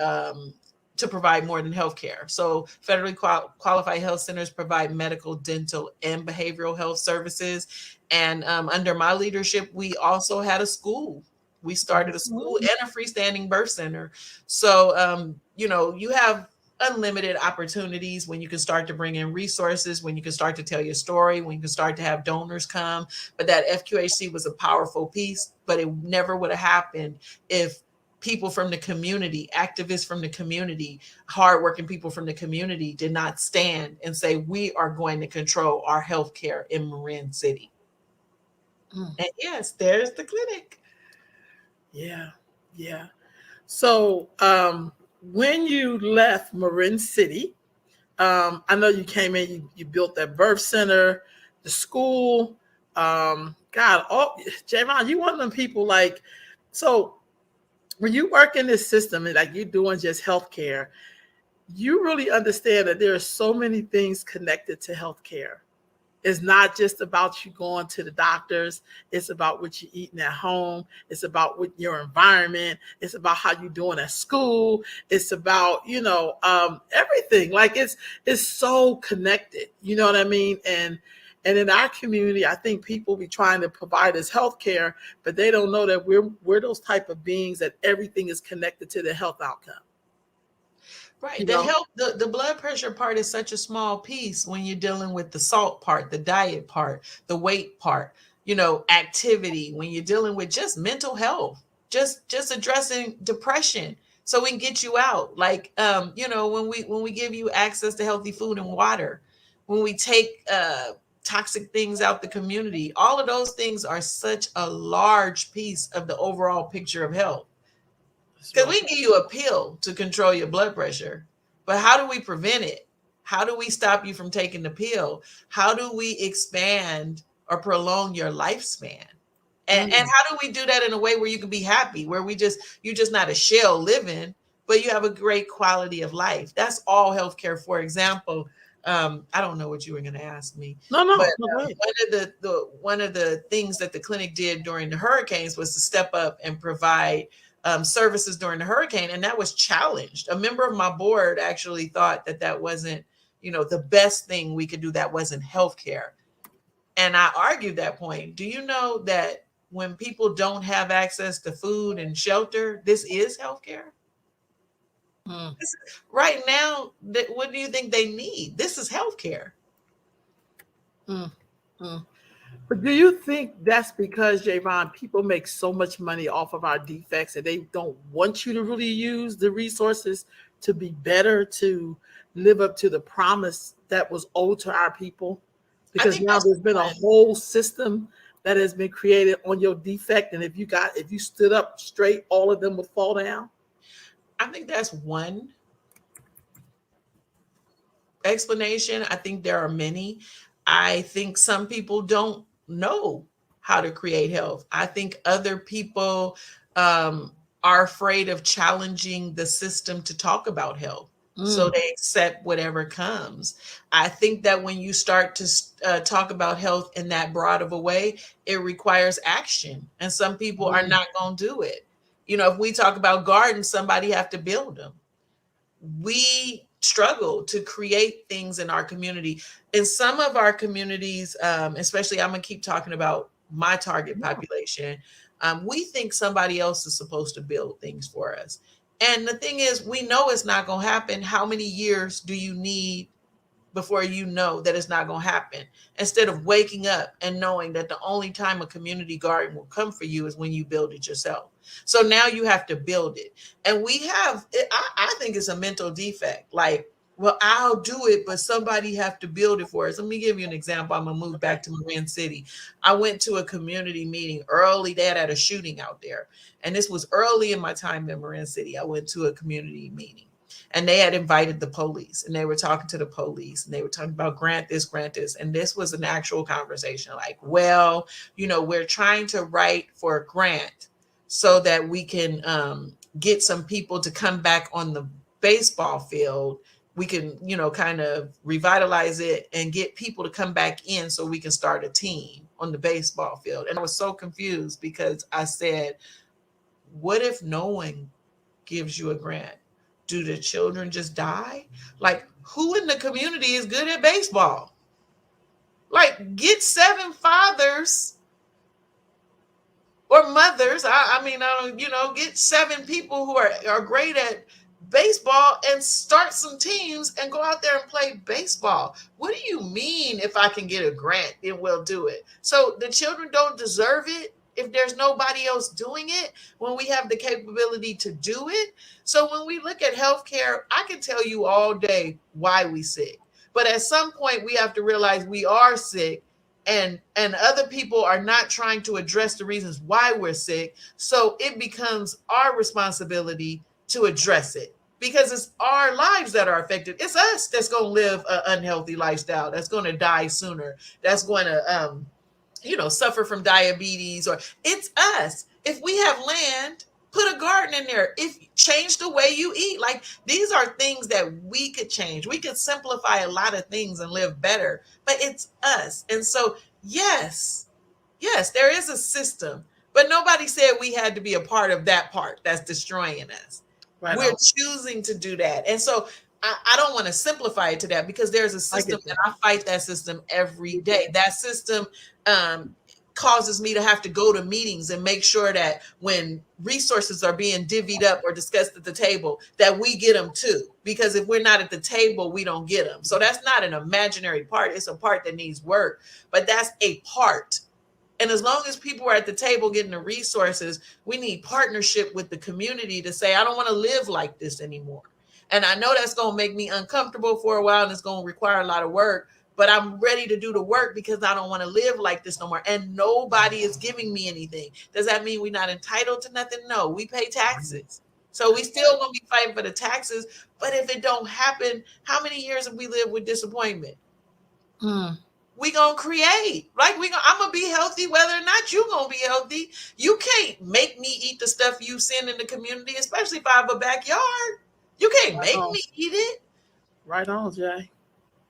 to provide more than healthcare. So federally qualified health centers provide medical, dental, and behavioral health services. And under my leadership, we also had a school. We started a school and a freestanding birth center. So, you know, you have unlimited opportunities when you can start to bring in resources, when you can start to tell your story, when you can start to have donors come. But that FQHC was a powerful piece, but it never would have happened if people from the community, activists from the community, hardworking people from the community did not stand and say, we are going to control our healthcare in Marin City. And yes, there's the clinic.
Yeah, yeah. So when you left Marin City, I know you came in, you built that birth center, the school. God, Javon, you one of them people like, so when you work in this system and like you're doing just healthcare, you really understand that there are so many things connected to healthcare. It's not just about you going to the doctors. It's about what you're eating at home. It's about what your environment. It's about how you're doing at school. It's about, everything. Like it's so connected. You know what I mean? And in our community, I think people be trying to provide us health care, but they don't know that we're those type of beings that everything is connected to the health outcome.
Right. The blood pressure part is such a small piece when you're dealing with the salt part, the diet part, the weight part, activity, when you're dealing with just mental health, just addressing depression so we can get you out. Like when we give you access to healthy food and water, when we take toxic things out the community, all of those things are such a large piece of the overall picture of health. Because we can give you a pill to control your blood pressure, but how do we prevent it? How do we stop you from taking the pill? How do we expand or prolong your lifespan? And how do we do that in a way where you can be happy, where you're just not a shell living, but you have a great quality of life? That's all healthcare. For example, I don't know what you were going to ask me.
No,
But
go ahead.
one of the things that the clinic did during the hurricanes was to step up and provide services during the hurricane, and that was challenged. A member of my board actually thought that wasn't, the best thing we could do. That wasn't healthcare, and I argued that point. Do you know that when people don't have access to food and shelter, this is healthcare? Right now, what do you think they need? This is healthcare.
Mm, mm. But do you think that's because, Javon, people make so much money off of our defects and they don't want you to really use the resources to be better, to live up to the promise that was owed to our people?
I
Because
think
now
that's
there's been a
one.
whole system that has been created on your defect. And if you stood up straight, all of them would fall down.
I think that's one explanation. I think there are many. I think some people don't know how to create health. I think other people are afraid of challenging the system to talk about health. So they accept whatever comes. I think that when you start to talk about health in that broad of a way, it requires action. And some people are not going to do it. If we talk about gardens, somebody have to build them. We struggle to create things in our community. In some of our communities, especially, I'm going to keep talking about my target population, we think somebody else is supposed to build things for us. And the thing is, we know it's not going to happen. How many years do you need before you know that it's not going to happen? Instead of waking up and knowing that the only time a community garden will come for you is when you build it yourself. So now you have to build it. And I think it's a mental defect. Like, well, I'll do it, but somebody have to build it for us. Let me give you an example. I'm going to move back to Marin City. I went to a community meeting early. They had a shooting out there. And this was early in my time in Marin City. I went to a community meeting. And they had invited the police, and they were talking to the police, and they were talking about grant this. And this was an actual conversation like, well, we're trying to write for a grant so that we can get some people to come back on the baseball field. We can, kind of revitalize it and get people to come back in so we can start a team on the baseball field. And I was so confused because I said, what if no one gives you a grant? Do the children just die? Like, who in the community is good at baseball? Like, get 7 fathers or mothers. Get 7 people who are great at baseball and start some teams and go out there and play baseball. What do you mean if I can get a grant, then we'll do it? So the children don't deserve it. if there's nobody else doing it, when we have the capability to do it. So when we look at healthcare, I can tell you all day why we sick. But at some point we have to realize we are sick, and other people are not trying to address the reasons why we're sick. So it becomes our responsibility to address it, because it's our lives that are affected. It's us that's going to live an unhealthy lifestyle, that's going to die sooner, that's going to suffer from diabetes, or it's us. If we have land, put a garden in there. If change the way you eat. Like, these are things that we could change. We could simplify a lot of things and live better, but it's us. And so, yes, there is a system, but nobody said we had to be a part of that part that's destroying us.
Right
We're
on.
choosing to do that. And so I don't want to simplify it to that, because there's a system and I fight that system every day. That system causes me to have to go to meetings and make sure that when resources are being divvied up or discussed at the table, that we get them too. Because if we're not at the table, we don't get them. So that's not an imaginary part. It's a part that needs work, but that's a part. And as long as people are at the table getting the resources, we need partnership with the community to say, I don't want to live like this anymore. And I know that's going to make me uncomfortable for a while, and it's going to require a lot of work, but I'm ready to do the work because I don't want to live like this no more. And nobody is giving me anything. Does that mean we're not entitled to nothing? No, we pay taxes. So we still going to be fighting for the taxes. But if it don't happen, how many years have we lived with disappointment? We gonna create, like I'm gonna be healthy whether or not you gonna be healthy. You can't make me eat the stuff you send in the community, especially if I have a backyard. You can't make me eat it.
Right on, Jay.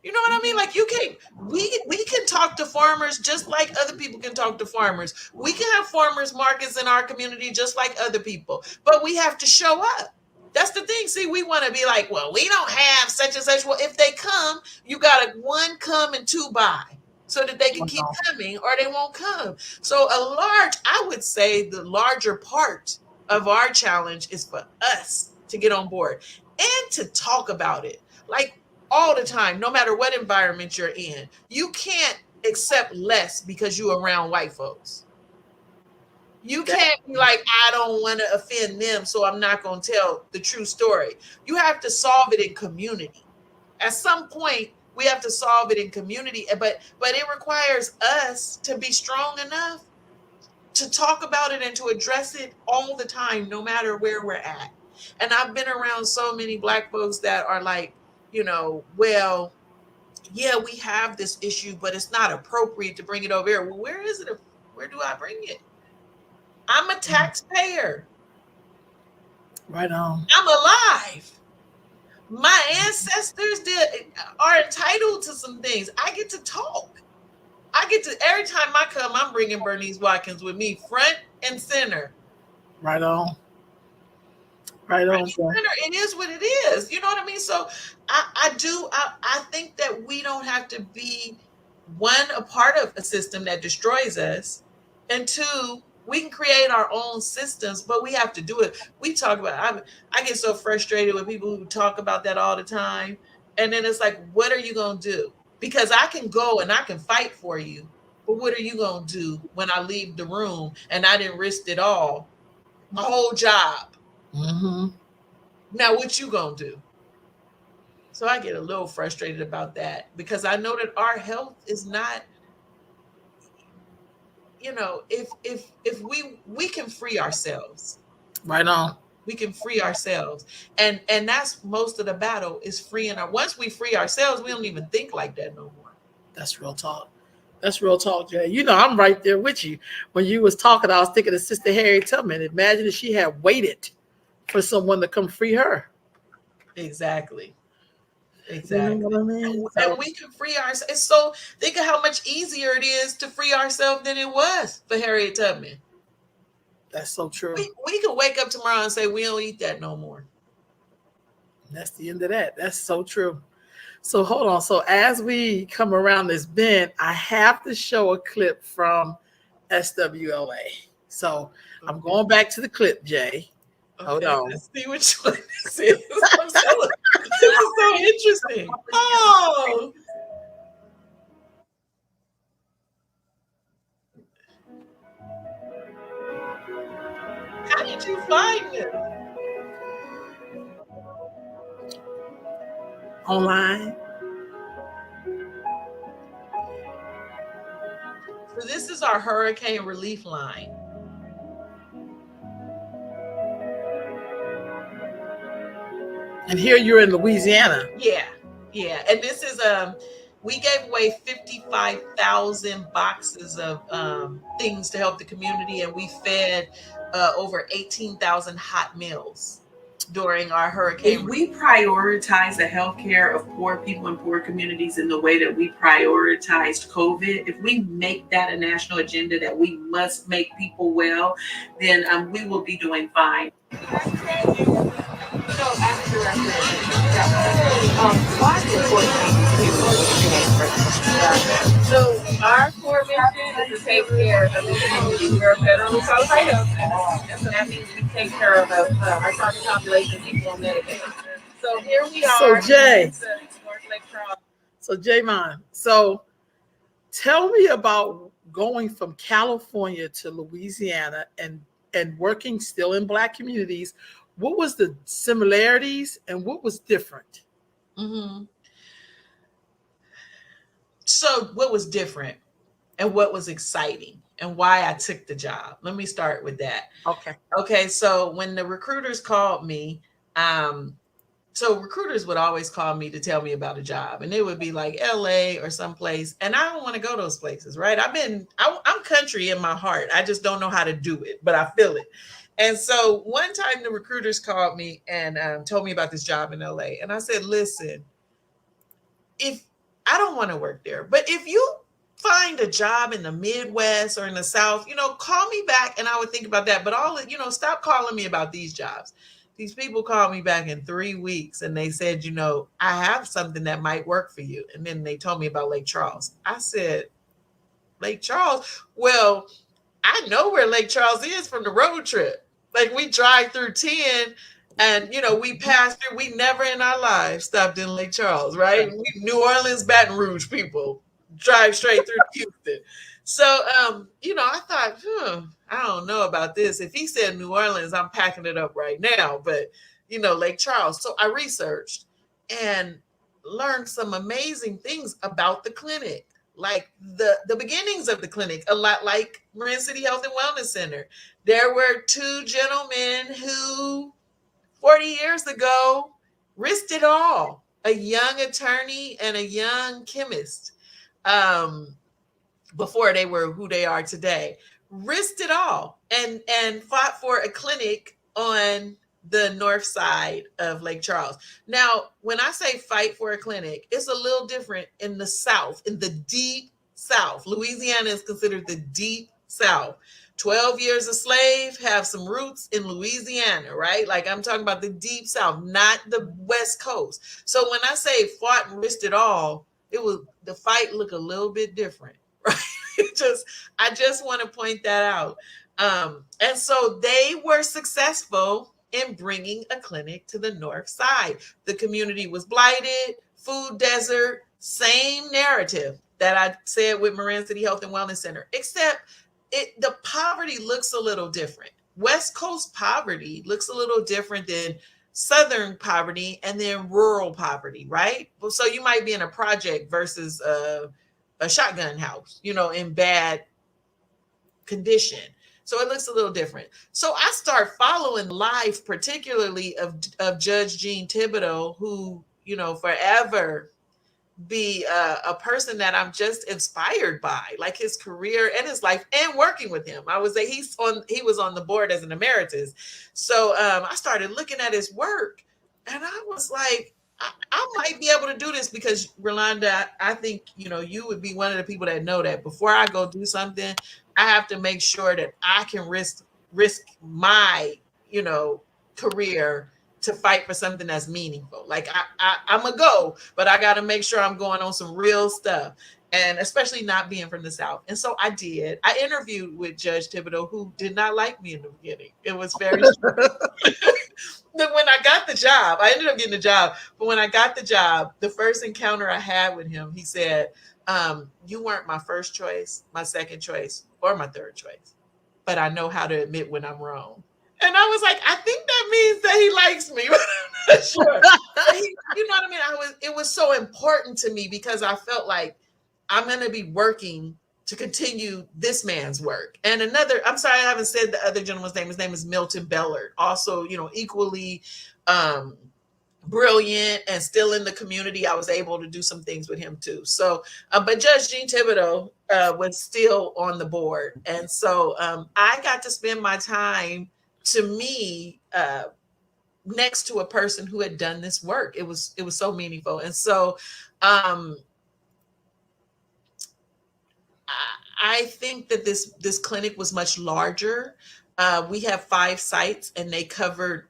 You know what I mean? Like, you can't. We can talk to farmers just like other people can talk to farmers. We can have farmers markets in our community just like other people, but we have to show up. That's the thing. See, we want to be like, well, we don't have such and such. Well, if they come, you got to one come and two buy, so that they can keep coming, or they won't come. So I would say the larger part of our challenge is for us to get on board and to talk about it. Like, all the time, no matter what environment you're in. You can't accept less because you're around white folks. You can't be like, I don't want to offend them, so I'm not going to tell the true story. You have to solve it in community. At some point, we have to solve it in community, but it requires us to be strong enough to talk about it and to address it all the time, no matter where we're at. And I've been around so many Black folks that are like, well, yeah, we have this issue, but it's not appropriate to bring it over here. Well, where is it? Where do I bring it? I'm a taxpayer.
Right on.
I'm alive. My ancestors are entitled to some things. I get to talk. Every time I come, I'm bringing Bernice Watkins with me, front and center.
Right on. Right on.
It is what it is. You know what I mean? So I think that we don't have to be, one, a part of a system that destroys us, and two, we can create our own systems, but we have to do it. We talk about, I get so frustrated with people who talk about that all the time. And then it's like, what are you going to do? Because I can go and I can fight for you, but what are you going to do when I leave the room and I didn't risk it all? My whole job.
Mm-hmm.
Now, what you gonna do? So I get a little frustrated about that, because I know that our health is not, if we can free ourselves.
Right on.
We can free ourselves. And that's most of the battle, is freeing once we free ourselves, we don't even think like that no more.
That's real talk. That's real talk, Jay. I'm right there with you. When you was talking, I was thinking of Sister Harriet Tubman. Imagine if she had waited for someone to come free her.
Exactly.
You know what I mean?
And we can free ourselves. So think of how much easier it is to free ourselves than it was for Harriet Tubman.
That's so true.
We can wake up tomorrow and say, we don't eat that no more.
That's the end of that. That's so true. So hold on. So as we come around this bend, I have to show a clip from SWLA. So I'm going back to the clip, Jay.
Okay,
hold on.
Let's see which one this is. This is so interesting. Oh. how did you find this?
Online.
So this is our hurricane relief line.
And here you're in Louisiana.
Yeah. And this is we gave away 55,000 boxes of things to help the community, and we fed over 18,000 hot meals during our hurricane.
If we prioritize the healthcare of poor people in poor communities in the way that we prioritized COVID, if we make that a national agenda that we must make people well, then we will be doing fine.
So our core mission is to take care of the community. We're a federally qualified health center, and so that means we take care of our target population, people on Medicaid. So here we are.
So Jay,
North Lake Charles.
so Jaymon, so tell me about going from California to Louisiana and working still in Black communities. What was the similarities and what was different?
Mm-hmm. So what was different and what was exciting and why I took the job? Let me start with that. Okay. So when the recruiters called me, so recruiters would always call me to tell me about a job, and it would be like LA or someplace. And I don't want to go those places, right? I'm country in my heart. I just don't know how to do it, but I feel it. And so one time the recruiters called me and told me about this job in LA. And I said, listen, if I don't want to work there, but if you find a job in the Midwest or in the South, call me back and I would think about that. But stop calling me about these jobs. These people called me back in 3 weeks and they said, I have something that might work for you. And then they told me about Lake Charles. I said, Lake Charles? Well, I know where Lake Charles is from the road trip. Like we drive through 10 and, we passed through, we never in our lives stopped in Lake Charles, right? We New Orleans, Baton Rouge people drive straight through Houston. So, I thought, I don't know about this. If he said New Orleans, I'm packing it up right now. But, Lake Charles. So I researched and learned some amazing things about the clinic. Like the beginnings of the clinic, a lot like Marin City Health and Wellness Center. There were two gentlemen who 40 years ago risked it all, a young attorney and a young chemist, before they were who they are today, risked it all and fought for a clinic on the north side of Lake Charles. Now, when I say fight for a clinic, it's a little different in the South, in the deep South. Louisiana is considered the deep South. 12 years a slave have some roots in Louisiana, right? Like I'm talking about the deep South, not the West Coast. So when I say fought and risked it all, the fight look a little bit different, right? I just want to point that out. And so they were successful in bringing a clinic to the north side. The community was blighted, food desert, same narrative that I said with Marin City Health and Wellness Center, except the poverty looks a little different. West Coast poverty looks a little different than Southern poverty and then rural poverty, right? So you might be in a project versus a shotgun house, in bad condition. So it looks a little different. So I start following life, particularly of Judge Jean Thibodeau, who, forever be a person that I'm just inspired by, like his career and his life and working with him. I would say he was on the board as an emeritus. So I started looking at his work and I was like, I might be able to do this because Rolanda, I think, you would be one of the people that know that before I go do something, I have to make sure that I can risk my, career to fight for something that's meaningful. Like I'm a go, but I got to make sure I'm going on some real stuff, and especially not being from the South. And so I did. I interviewed with Judge Thibodeau, who did not like me in the beginning. It was very But when I got the job, I ended up getting the job. But when I got the job, the first encounter I had with him, he said, you weren't my first choice, my second choice, or my third choice. But I know how to admit when I'm wrong. And I was like, I think that means that he likes me, but I'm not sure. But you know what I mean? It was so important to me because I felt like I'm going to be working to continue this man's work. And another, I'm sorry, I haven't said the other gentleman's name. His name is Milton Bellard. Also, equally um, brilliant and still in the community. I was able to do some things with him too. So, but Judge Jean Thibodeau was still on the board. And so I got to spend my time, to me, next to a person who had done this work. It was so meaningful. And so um, I think that this clinic was much larger. We have 5 sites, and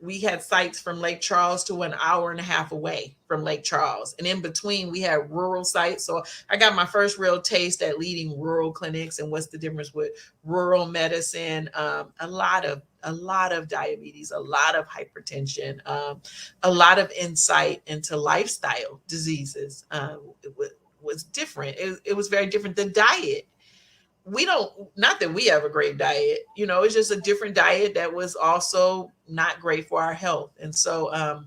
we had sites from Lake Charles to 1.5 hours away from Lake Charles. And in between, we had rural sites. So I got my first real taste at leading rural clinics and what's the difference with rural medicine. A lot of diabetes, a lot of hypertension, a lot of insight into lifestyle diseases. Was different. It was very different. The diet, not that we have a great diet, it's just a different diet that was also not great for our health. And so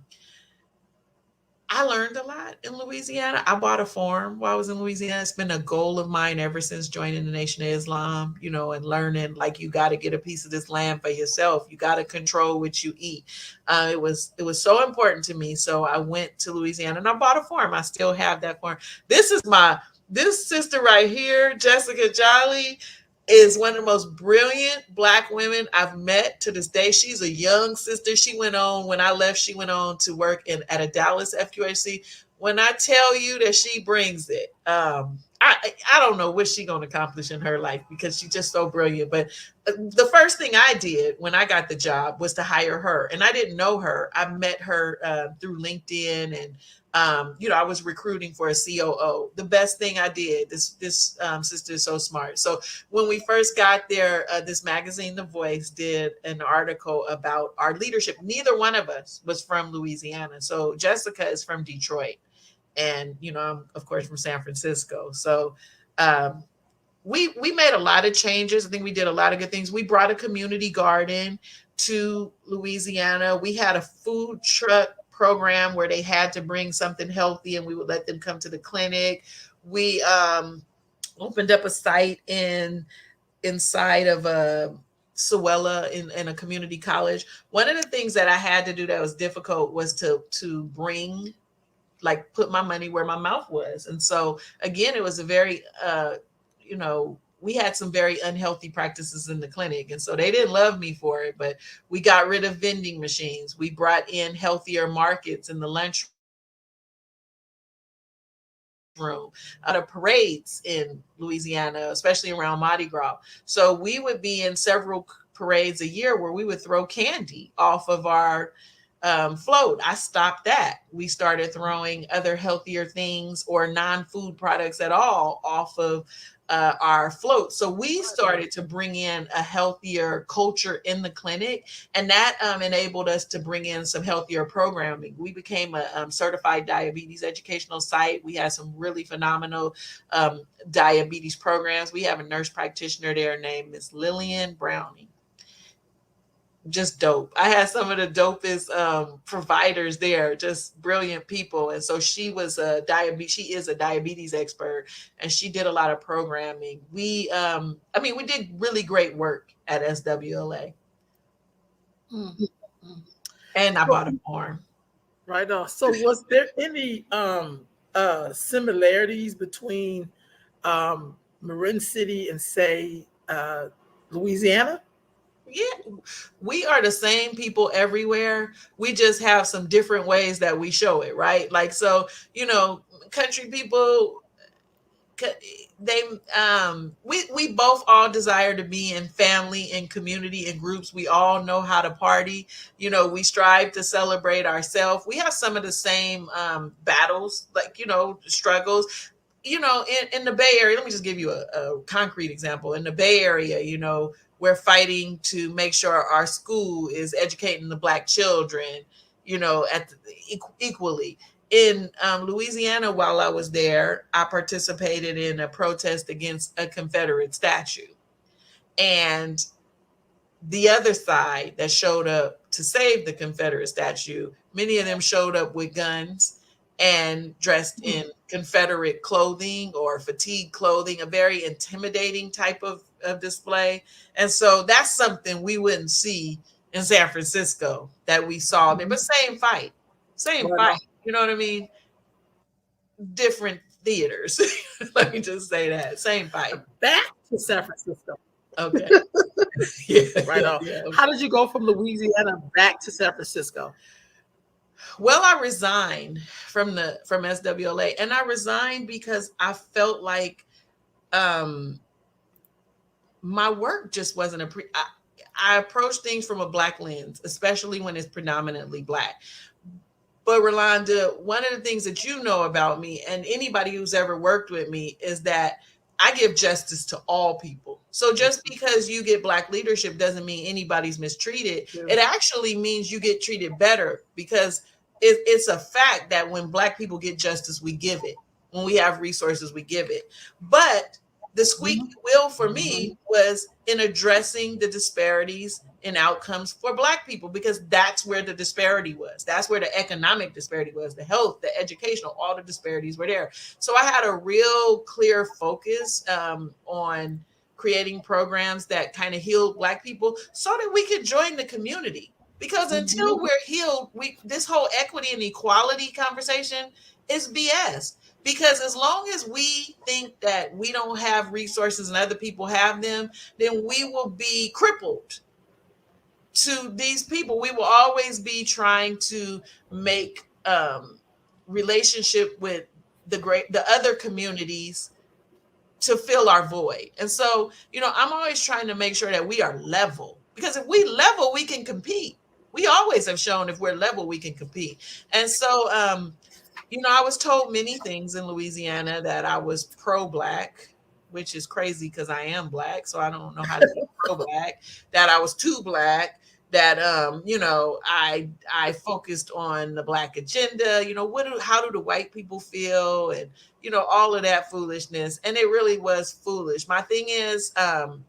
I learned a lot in Louisiana. I bought a farm while I was in Louisiana. It's been a goal of mine ever since joining the Nation of Islam, and learning, like, you got to get a piece of this land for yourself. You got to control what you eat. It was so important to me. So I went to Louisiana and I bought a farm. I still have that farm. This sister right here, Jessica Jolly, is one of the most brilliant Black women I've met to this day. She's a young sister. When I left, she went on to work at a Dallas FQHC. When I tell you that she brings it, I don't know what she's going to accomplish in her life because she's just so brilliant. But the first thing I did when I got the job was to hire her. And I didn't know her. I met her through LinkedIn, and I was recruiting for a COO. The best thing I did, this sister is so smart. So when we first got there, this magazine, The Voice, did an article about our leadership. Neither one of us was from Louisiana. So Jessica is from Detroit. And, I'm, of course, from San Francisco. So we made a lot of changes. I think we did a lot of good things. We brought a community garden to Louisiana. We had a food truck program where they had to bring something healthy and we would let them come to the clinic. We opened up a site inside of Sewella in a community college. One of the things that I had to do that was difficult was to bring, like, put my money where my mouth was. And so again, it was a very we had some very unhealthy practices in the clinic. And so they didn't love me for it, but we got rid of vending machines. We brought in healthier markets in the lunch room, out of parades in Louisiana, especially around Mardi Gras. So we would be in several parades a year where we would throw candy off of our float. I stopped that. We started throwing other healthier things or non-food products at all off of our float. So we started to bring in a healthier culture in the clinic, and that enabled us to bring in some healthier programming. We became a certified diabetes educational site. We had some really phenomenal diabetes programs. We have a nurse practitioner there named Miss Lillian Browning. Just dope. I had some of the dopest providers there, just brilliant people. And so she is a diabetes expert, and she did a lot of programming. We did really great work at SWLA. And I bought a farm.
Right on. So was there any similarities between Marin City and, say, Louisiana?
Yeah, we are the same people everywhere. We just have some different ways that we show it, right? Like, so, country people, we both all desire to be in family and community and groups. We all know how to party. We strive to celebrate ourselves. We have some of the same battles, like, struggles. In the Bay Area, let me just give you a concrete example. In the Bay Area, we're fighting to make sure our school is educating the Black children, equally. In Louisiana, while I was there, I participated in a protest against a Confederate statue. And the other side that showed up to save the Confederate statue, many of them showed up with guns and dressed in Confederate clothing or fatigue clothing, a very intimidating type of display. And so that's something we wouldn't see in San Francisco that we saw there, but same fight, same
Right
fight.
on.
You know what I mean? Different theaters. Let me just say that. Same fight.
Back to San Francisco.
Okay. Yeah,
Right
yeah,
on.
yeah.
How did you go from Louisiana back to San Francisco?
Well, I resigned from SWLA, and I resigned because I felt like um my work just wasn't I approach things from a Black lens, especially when it's predominantly Black. But Rolanda, one of the things that you know about me and anybody who's ever worked with me is that I give justice to all people. So just because you get Black leadership doesn't mean anybody's mistreated.
Yeah.
It actually means you get treated better because it's a fact that when Black people get justice, we give it. When we have resources, we give it. But the squeaky wheel for me was in addressing the disparities in outcomes for Black people, because that's where the disparity was. That's where the economic disparity was, the health, the educational, all the disparities were there. So I had a real clear focus on creating programs that kind of healed Black people so that we could join the community. Because until we're healed, this whole equity and equality conversation is BS. Because as long as we think that we don't have resources and other people have them, then we will be crippled to these people. We will always be trying to make relationship with the other communities to fill our void. And so, I'm always trying to make sure that we are level, because if we level, we can compete. We always have shown if we're level, we can compete. And so, I was told many things in Louisiana that I was pro-Black, which is crazy because I am Black, so I don't know how to be pro-Black. That I was too Black. That I focused on the Black agenda. How do the white people feel, and all of that foolishness. And it really was foolish. My thing is, I'm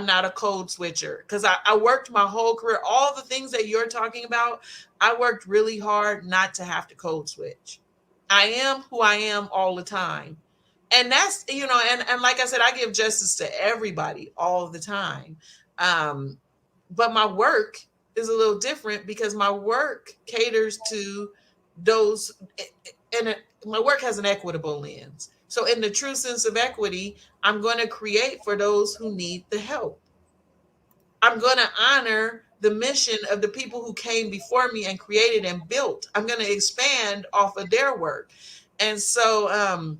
not a code switcher, because I worked my whole career. All the things that you're talking about, I worked really hard not to have to code switch. I am who I am all the time. And that's, and like I said, I give justice to everybody all the time. But my work is a little different because my work caters to those, and my work has an equitable lens. So in the true sense of equity, I'm going to create for those who need the help. I'm going to honor the mission of the people who came before me and created and built. I'm going to expand off of their work. And so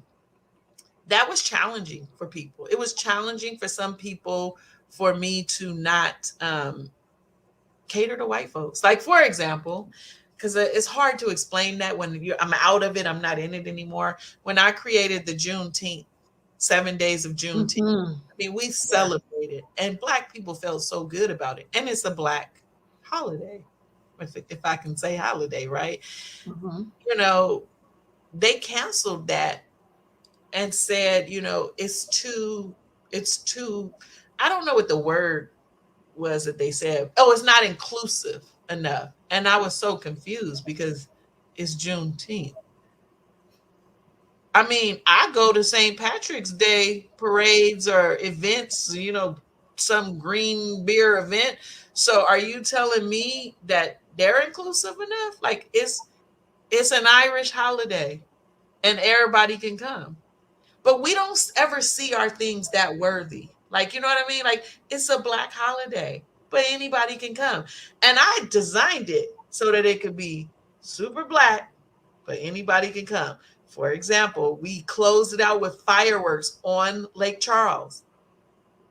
that was challenging for people. It was challenging for some people for me to not cater to white folks. Like, for example, because it's hard to explain that when I'm out of it, I'm not in it anymore. When I created the Juneteenth, 7 days of Juneteenth, I mean, we celebrated, and Black people felt so good about it. And it's a Black holiday, if I can say holiday, right? They canceled that and said, it's too, I don't know what the word was that they said, oh, it's not inclusive enough. And I was so confused because it's Juneteenth. I mean, I go to St. Patrick's Day parades or events, some green beer event. So are you telling me that they're inclusive enough? Like, it's an Irish holiday and everybody can come. But we don't ever see our things that worthy. Like, you know what I mean? Like, it's a Black holiday, but anybody can come. And I designed it so that it could be super Black, but anybody can come. For example, we closed it out with fireworks on Lake Charles.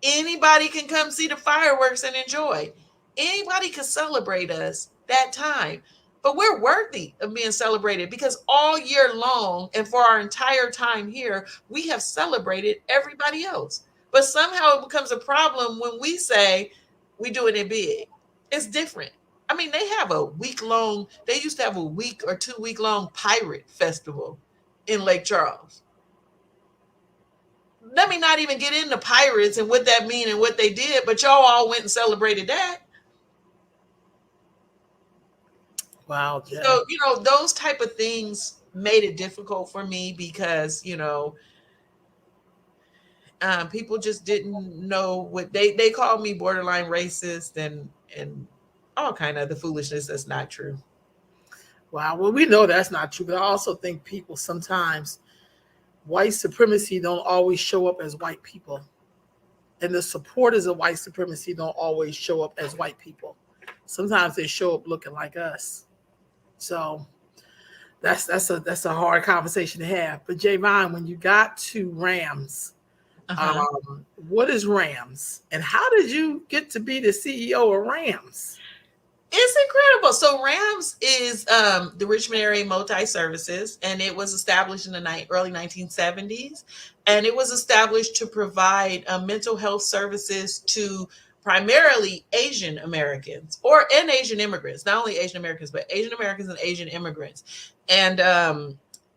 Anybody can come see the fireworks and enjoy. Anybody can celebrate us that time. But we're worthy of being celebrated because all year long and for our entire time here, we have celebrated everybody else. But somehow it becomes a problem when we say we're doing it big. It's different. I mean, they used to have a week or 2 week long pirate festival in Lake Charles. let me not even get into pirates and what that mean and what they did, but y'all all went and celebrated that.
Wow, Jay.
So, those type of things made it difficult for me because, people just didn't know what they called me borderline racist and all kind of the foolishness that's not true.
Wow. Well, we know that's not true, but I also think people sometimes white supremacy don't always show up as white people, and the supporters of white supremacy don't always show up as white people. Sometimes they show up looking like us. So that's a hard conversation to have. But Javon, when you got to Rams,
Uh-huh.
what is Rams, and how did you get to be the CEO of Rams?
It's incredible. So Rams is the Richmond Area Multi-Services, and it was established in the early 1970s. And it was established to provide mental health services to primarily Asian Americans and Asian immigrants, not only Asian Americans, but Asian Americans and Asian immigrants. And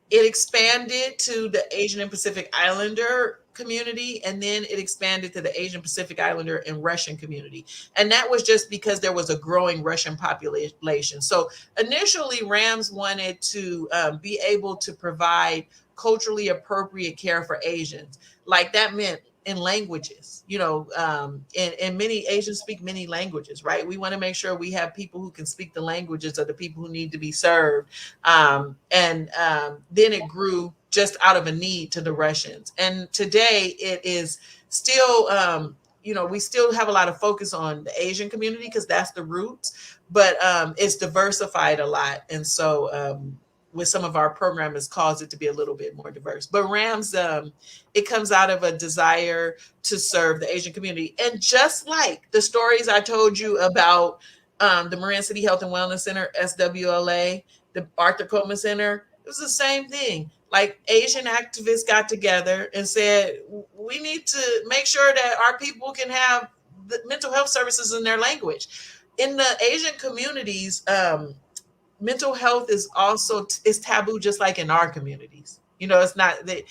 it expanded to the Asian and Pacific Islander community, and then it expanded to the Asian Pacific Islander and Russian community. And that was just because there was a growing Russian population. So initially, Rams wanted to be able to provide culturally appropriate care for Asians. Like that meant in languages, and many Asians speak many languages, right? We want to make sure we have people who can speak the languages of the people who need to be served. Then it grew just out of a need to the Russians. And today it is still, we still have a lot of focus on the Asian community because that's the roots, but it's diversified a lot. And so with some of our program has caused it to be a little bit more diverse. But Rams, it comes out of a desire to serve the Asian community. And just like the stories I told you about the Marin City Health and Wellness Center, SWLA, the Arthur Coleman Center, it was the same thing. Like Asian activists got together and said, we need to make sure that our people can have the mental health services in their language. In the Asian communities, mental health is also is taboo, just like in our communities. It's not that.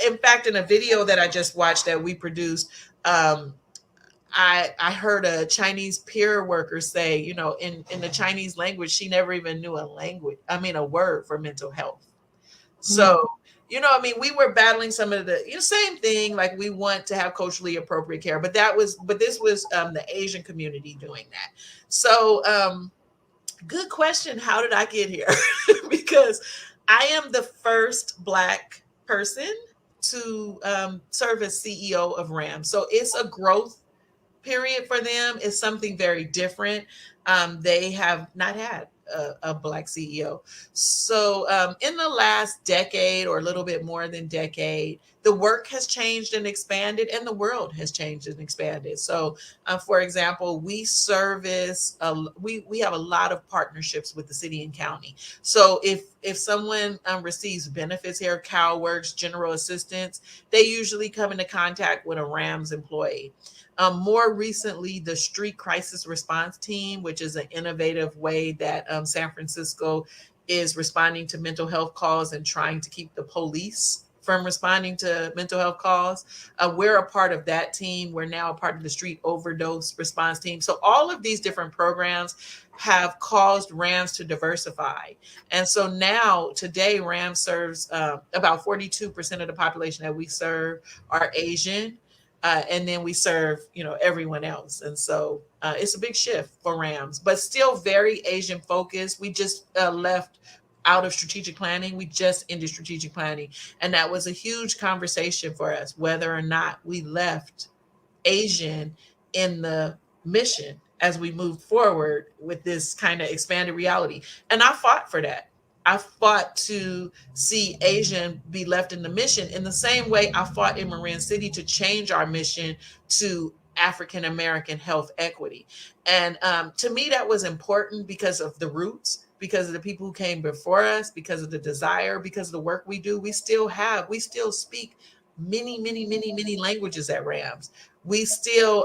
In fact, in a video that I just watched that we produced, I heard a Chinese peer worker say, in the Chinese language, she never even knew a word for mental health. So, we were battling some of the same thing. Like we want to have culturally appropriate care, but this was the Asian community doing that. So, good question. How did I get here? Because I am the first Black person to serve as CEO of RAM. So it's a growth period for them. It's something very different. They have not had a Black CEO. So in the last decade or a little bit more than decade, the work has changed and expanded, and the world has changed and expanded. So for example, we service, we have a lot of partnerships with the city and county. So if someone receives benefits here, CalWorks, general assistance, they usually come into contact with a RAMS employee. More recently, the Street Crisis Response Team, which is an innovative way that San Francisco is responding to mental health calls and trying to keep the police from responding to mental health calls. We're a part of that team. We're now a part of the Street Overdose Response Team. So all of these different programs have caused RAMS to diversify. And so now, today, RAMS serves about 42% of the population that we serve are Asian. And then we serve, everyone else. And so it's a big shift for RAMS, but still very Asian focused. We just left out of strategic planning. We just ended strategic planning. And that was a huge conversation for us, whether or not we left Asian in the mission as we moved forward with this kind of expanded reality. And I fought for that. I fought to see Asian be left in the mission in the same way I fought in Marin City to change our mission to African American health equity. And to me, that was important because of the roots, because of the people who came before us, because of the desire, because of the work we do. We still speak many, many, many, many languages at RAMS. We still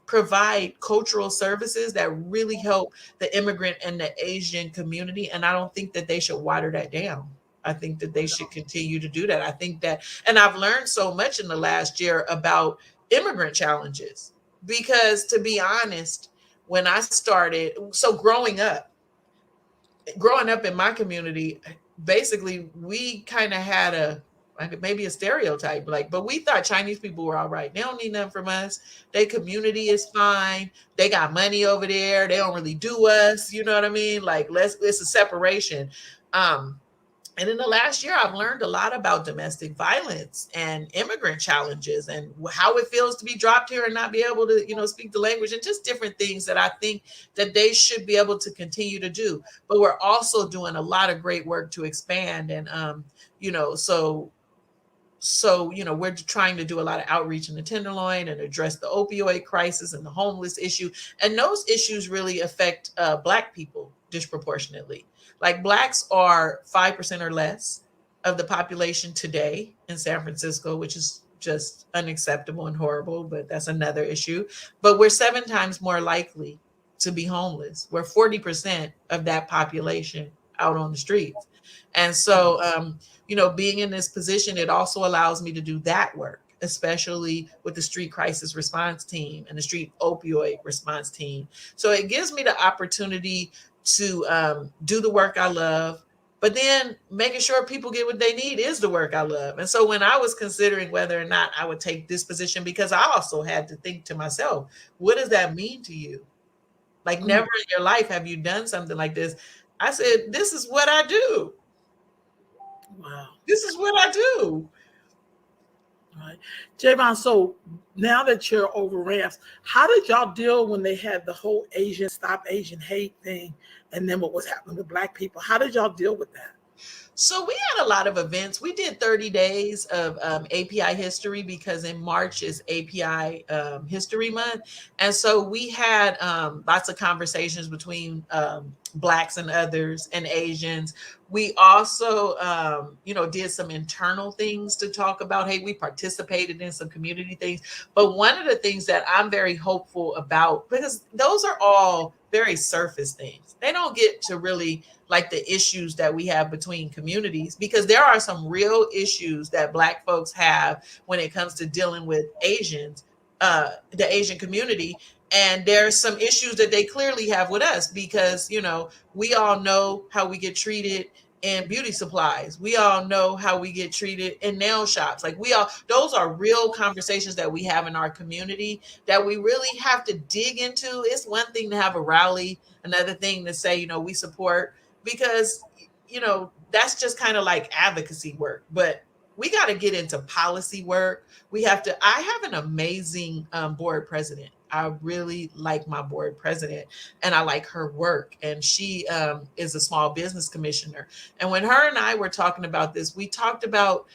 provide cultural services that really help the immigrant and the Asian community. And I don't think that they should water that down. I think that they should continue to do that. I think that, and I've learned so much in the last year about immigrant challenges, because to be honest, when I started, so growing up in my community, basically we kind of had a, like maybe a stereotype, like, but we thought Chinese people were all right. They don't need nothing from us. Their community is fine. They got money over there. They don't really do us. You know what I mean? Like, it's a separation. Um, and in the last year, I've learned a lot about domestic violence and immigrant challenges and how it feels to be dropped here and not be able to, speak the language, and just different things that I think that they should be able to continue to do. But we're also doing a lot of great work to expand. And, you know, so we're trying to do a lot of outreach in the Tenderloin and address the opioid crisis and the homeless issue. And those issues really affect Black people disproportionately. Like, Blacks are 5% or less of the population today in San Francisco, which is just unacceptable and horrible, but that's another issue. But we're 7 times more likely to be homeless. We're 40% of that population out on the streets. And so, being in this position, it also allows me to do that work, especially with the street crisis response team and the street opioid response team. So it gives me the opportunity to do the work I love, but then making sure people get what they need is the work I love. And so when I was considering whether or not I would take this position, because I also had to think to myself, what does that mean to you? Like, never in your life have you done something like this. I said, this is what I do.
Wow.
This is what I do.
All right. Javon, so now that you're over ramps, how did y'all deal when they had the whole Stop Asian Hate thing, and then what was happening with Black people? How did y'all deal with that?
So we had a lot of events. We did 30 days of API history, because in March is API History Month. And so we had lots of conversations between Blacks and others and Asians. We also, did some internal things to talk about. Hey, we participated in some community things. But one of the things that I'm very hopeful about, because those are all very surface things, they don't get to really like the issues that we have between communities, because there are some real issues that Black folks have when it comes to dealing with Asians, the Asian community. And there's some issues that they clearly have with us, because, we all know how we get treated in beauty supplies. We all know how we get treated in nail shops. Like, those are real conversations that we have in our community that we really have to dig into. It's one thing to have a rally, another thing to say, we support, because, that's just kind of like advocacy work. But we got to get into policy work. I have an amazing board president. I really like my board president, and I like her work. And she is a small business commissioner. And when her and I were talking about this, we talked about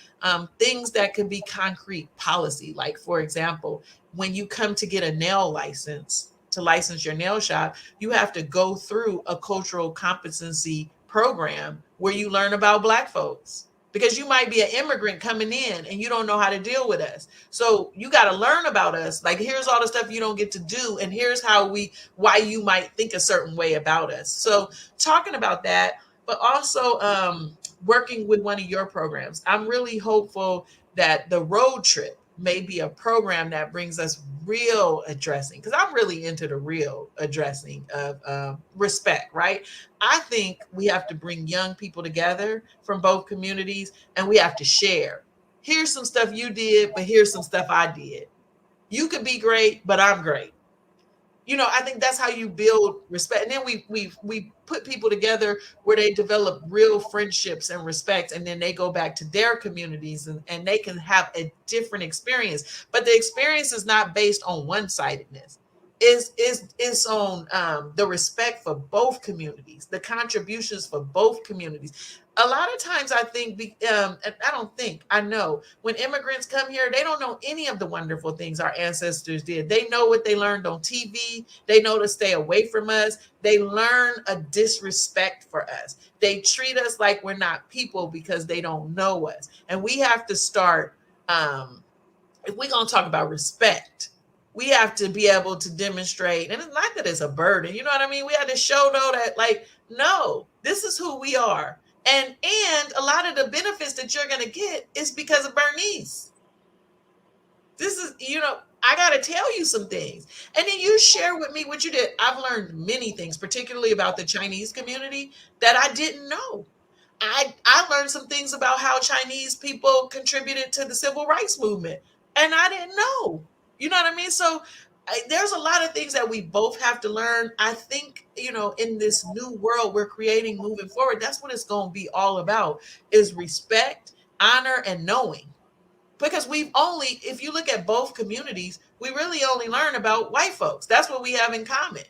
things that could be concrete policy. Like, for example, when you come to get a nail license, to license your nail shop, you have to go through a cultural competency program where you learn about Black folks, because you might be an immigrant coming in and you don't know how to deal with us. So you got to learn about us. Like, here's all the stuff you don't get to do, and here's why you might think a certain way about us. So talking about that, but also working with one of your programs. I'm really hopeful that the road trip may be a program that brings us real addressing, because I'm really into the real addressing of respect, right? I think we have to bring young people together from both communities, and we have to share. Here's some stuff you did, but here's some stuff I did. You could be great, but I'm great. I think that's how you build respect. And then we put people together where they develop real friendships and respect, and then they go back to their communities and they can have a different experience. But the experience is not based on one-sidedness. Is on the respect for both communities, the contributions for both communities. A lot of times I know when immigrants come here, they don't know any of the wonderful things our ancestors did. They know what they learned on TV. They know to stay away from us. They learn a disrespect for us. They treat us like we're not people because they don't know us. And we have to start, if we're going to talk about respect, we have to be able to demonstrate, and it's not that it's a burden, you know what I mean? We have to show, though, that, like, no, this is who we are. And a lot of the benefits that you're going to get is because of Bernice. This is, I got to tell you some things. And then you share with me what you did. I've learned many things, particularly about the Chinese community, that I didn't know. I learned some things about how Chinese people contributed to the civil rights movement, and I didn't know. You know what I mean? So there's a lot of things that we both have to learn. I think, in this new world we're creating moving forward, that's what it's going to be all about, is respect, honor, and knowing. Because if you look at both communities, we really only learn about white folks. That's what we have in common.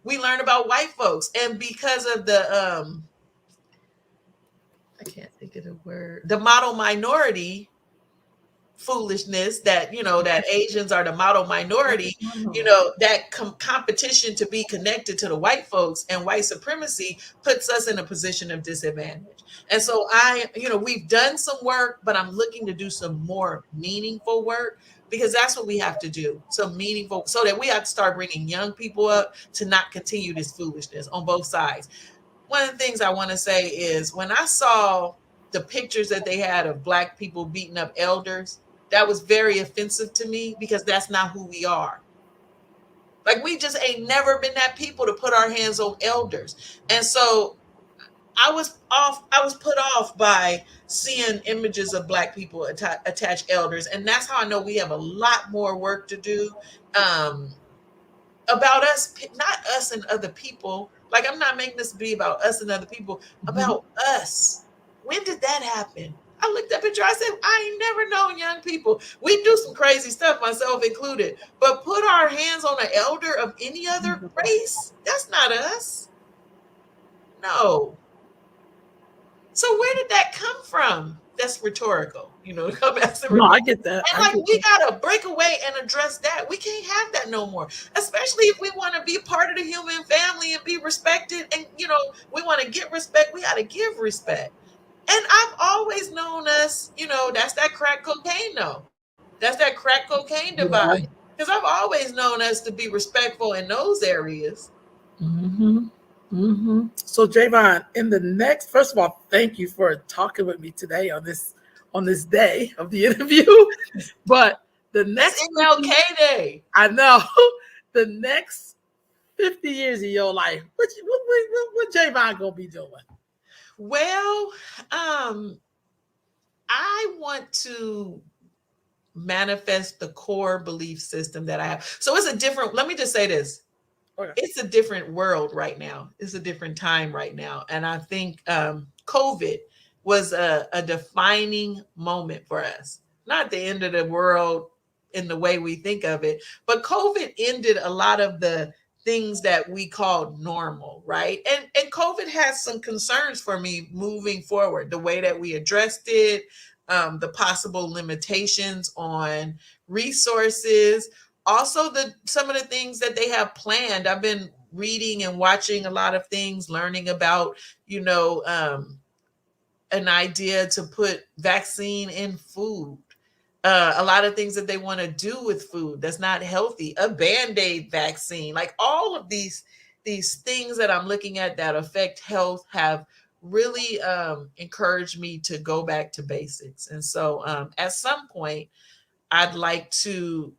We learn about white folks. And because of I can't think of the word, the model minority foolishness that, that Asians are the model minority, that competition to be connected to the white folks and white supremacy puts us in a position of disadvantage. And so we've done some work, but I'm looking to do some more meaningful work, because that's what we have to do. Some meaningful, so that we have to start bringing young people up to not continue this foolishness on both sides. One of the things I want to say is, when I saw the pictures that they had of Black people beating up elders, that was very offensive to me, because that's not who we are. Like, we just ain't never been that people to put our hands on elders. And so I was put off by seeing images of Black people attach elders. And that's how I know we have a lot more work to do. About us, not us and other people. Like, I'm not making this be about us and other people, about us. When did that happen? I looked up at you, I said, I ain't never known young people. We do some crazy stuff, myself included, but put our hands on an elder of any other race? That's not us. No. So where did that come from? That's rhetorical, come ask
No, I get that.
And we gotta break away and address that. We can't have that no more, especially if we want to be part of the human family and be respected. And we want to get respect. We gotta give respect. And I've always known us, that's that crack cocaine though. That's that crack cocaine divide. Because I've always known us to be respectful in those areas.
So Javon, first of all, thank you for talking with me today on this day of the interview. But the next
MLK Day,
I know, the next 50 years of your life, what Javon gonna be doing?
Well, I want to manifest the core belief system that I have. So let me just say this. Okay. It's a different world right now. It's a different time right now. And I think COVID was a defining moment for us. Not the end of the world in the way we think of it, but COVID ended a lot of the things that we called normal, right? And COVID has some concerns for me moving forward, the way that we addressed it, the possible limitations on resources, also some of the things that they have planned. I've been reading and watching a lot of things, learning about, an idea to put vaccine in food. A lot of things that they want to do with food that's not healthy, a Band-Aid vaccine, like all of these things that I'm looking at that affect health have really encouraged me to go back to basics. And so at some point, I'd like to,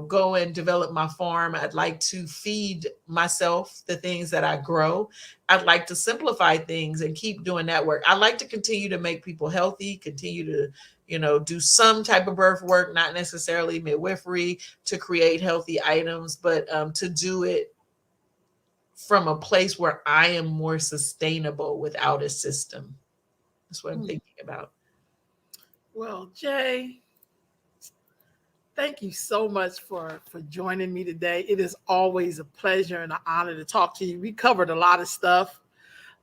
go and develop my farm. I'd like to feed myself the things that I grow. I'd like to simplify things and keep doing that work. I'd like to continue to make people healthy, continue to, do some type of birth work, not necessarily midwifery, to create healthy items, but to do it from a place where I am more sustainable without a system. That's what I'm thinking about.
Well, Jay, thank you so much for joining me today. It is always a pleasure and an honor to talk to you. We covered a lot of stuff,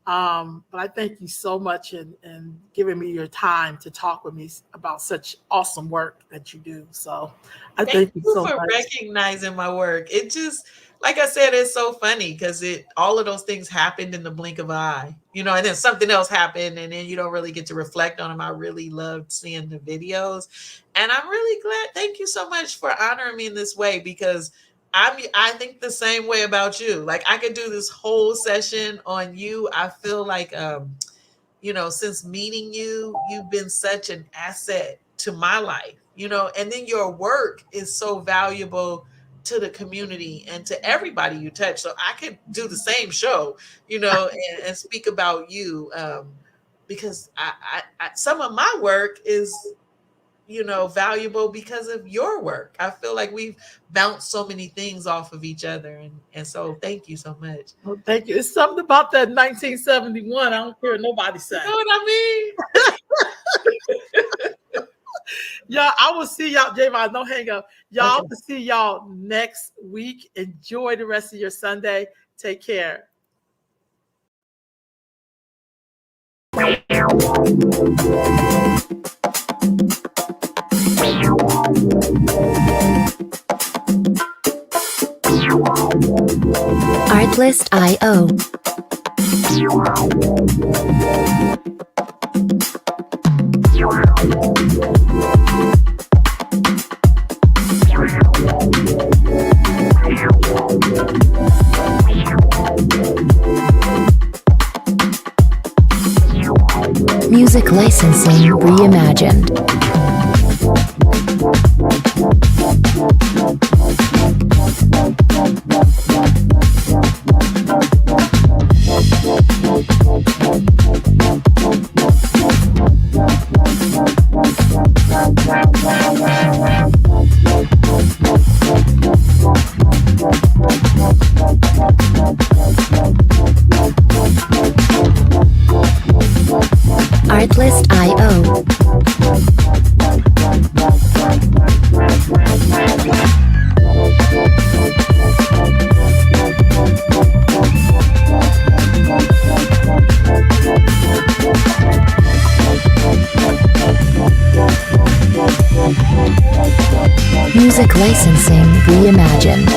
but I thank you so much and giving me your time to talk with me about such awesome work that you do. So I thank you so
for
much.
Recognizing my work. It just, like I said, it's so funny because all of those things happened in the blink of an eye, and then something else happened, and then you don't really get to reflect on them. I really loved seeing the videos, and I'm really glad. Thank you so much for honoring me in this way, because I think the same way about you. Like, I could do this whole session on you. I feel like since meeting you, you've been such an asset to my life, and then your work is so valuable to the community and to everybody you touch. So I could do the same show, and speak about you, because I some of my work is, valuable because of your work. I feel like we've bounced so many things off of each other. And so thank you so much.
Well, thank you. It's something about that 1971. I don't care what nobody says.
You know what I mean?
Y'all, I will see y'all, Javon, don't hang up. Y'all,
Okay.
will see y'all next week. Enjoy the rest of your Sunday. Take care.
Artlist.io. Music licensing reimagined. Artlist.io. Music licensing reimagined.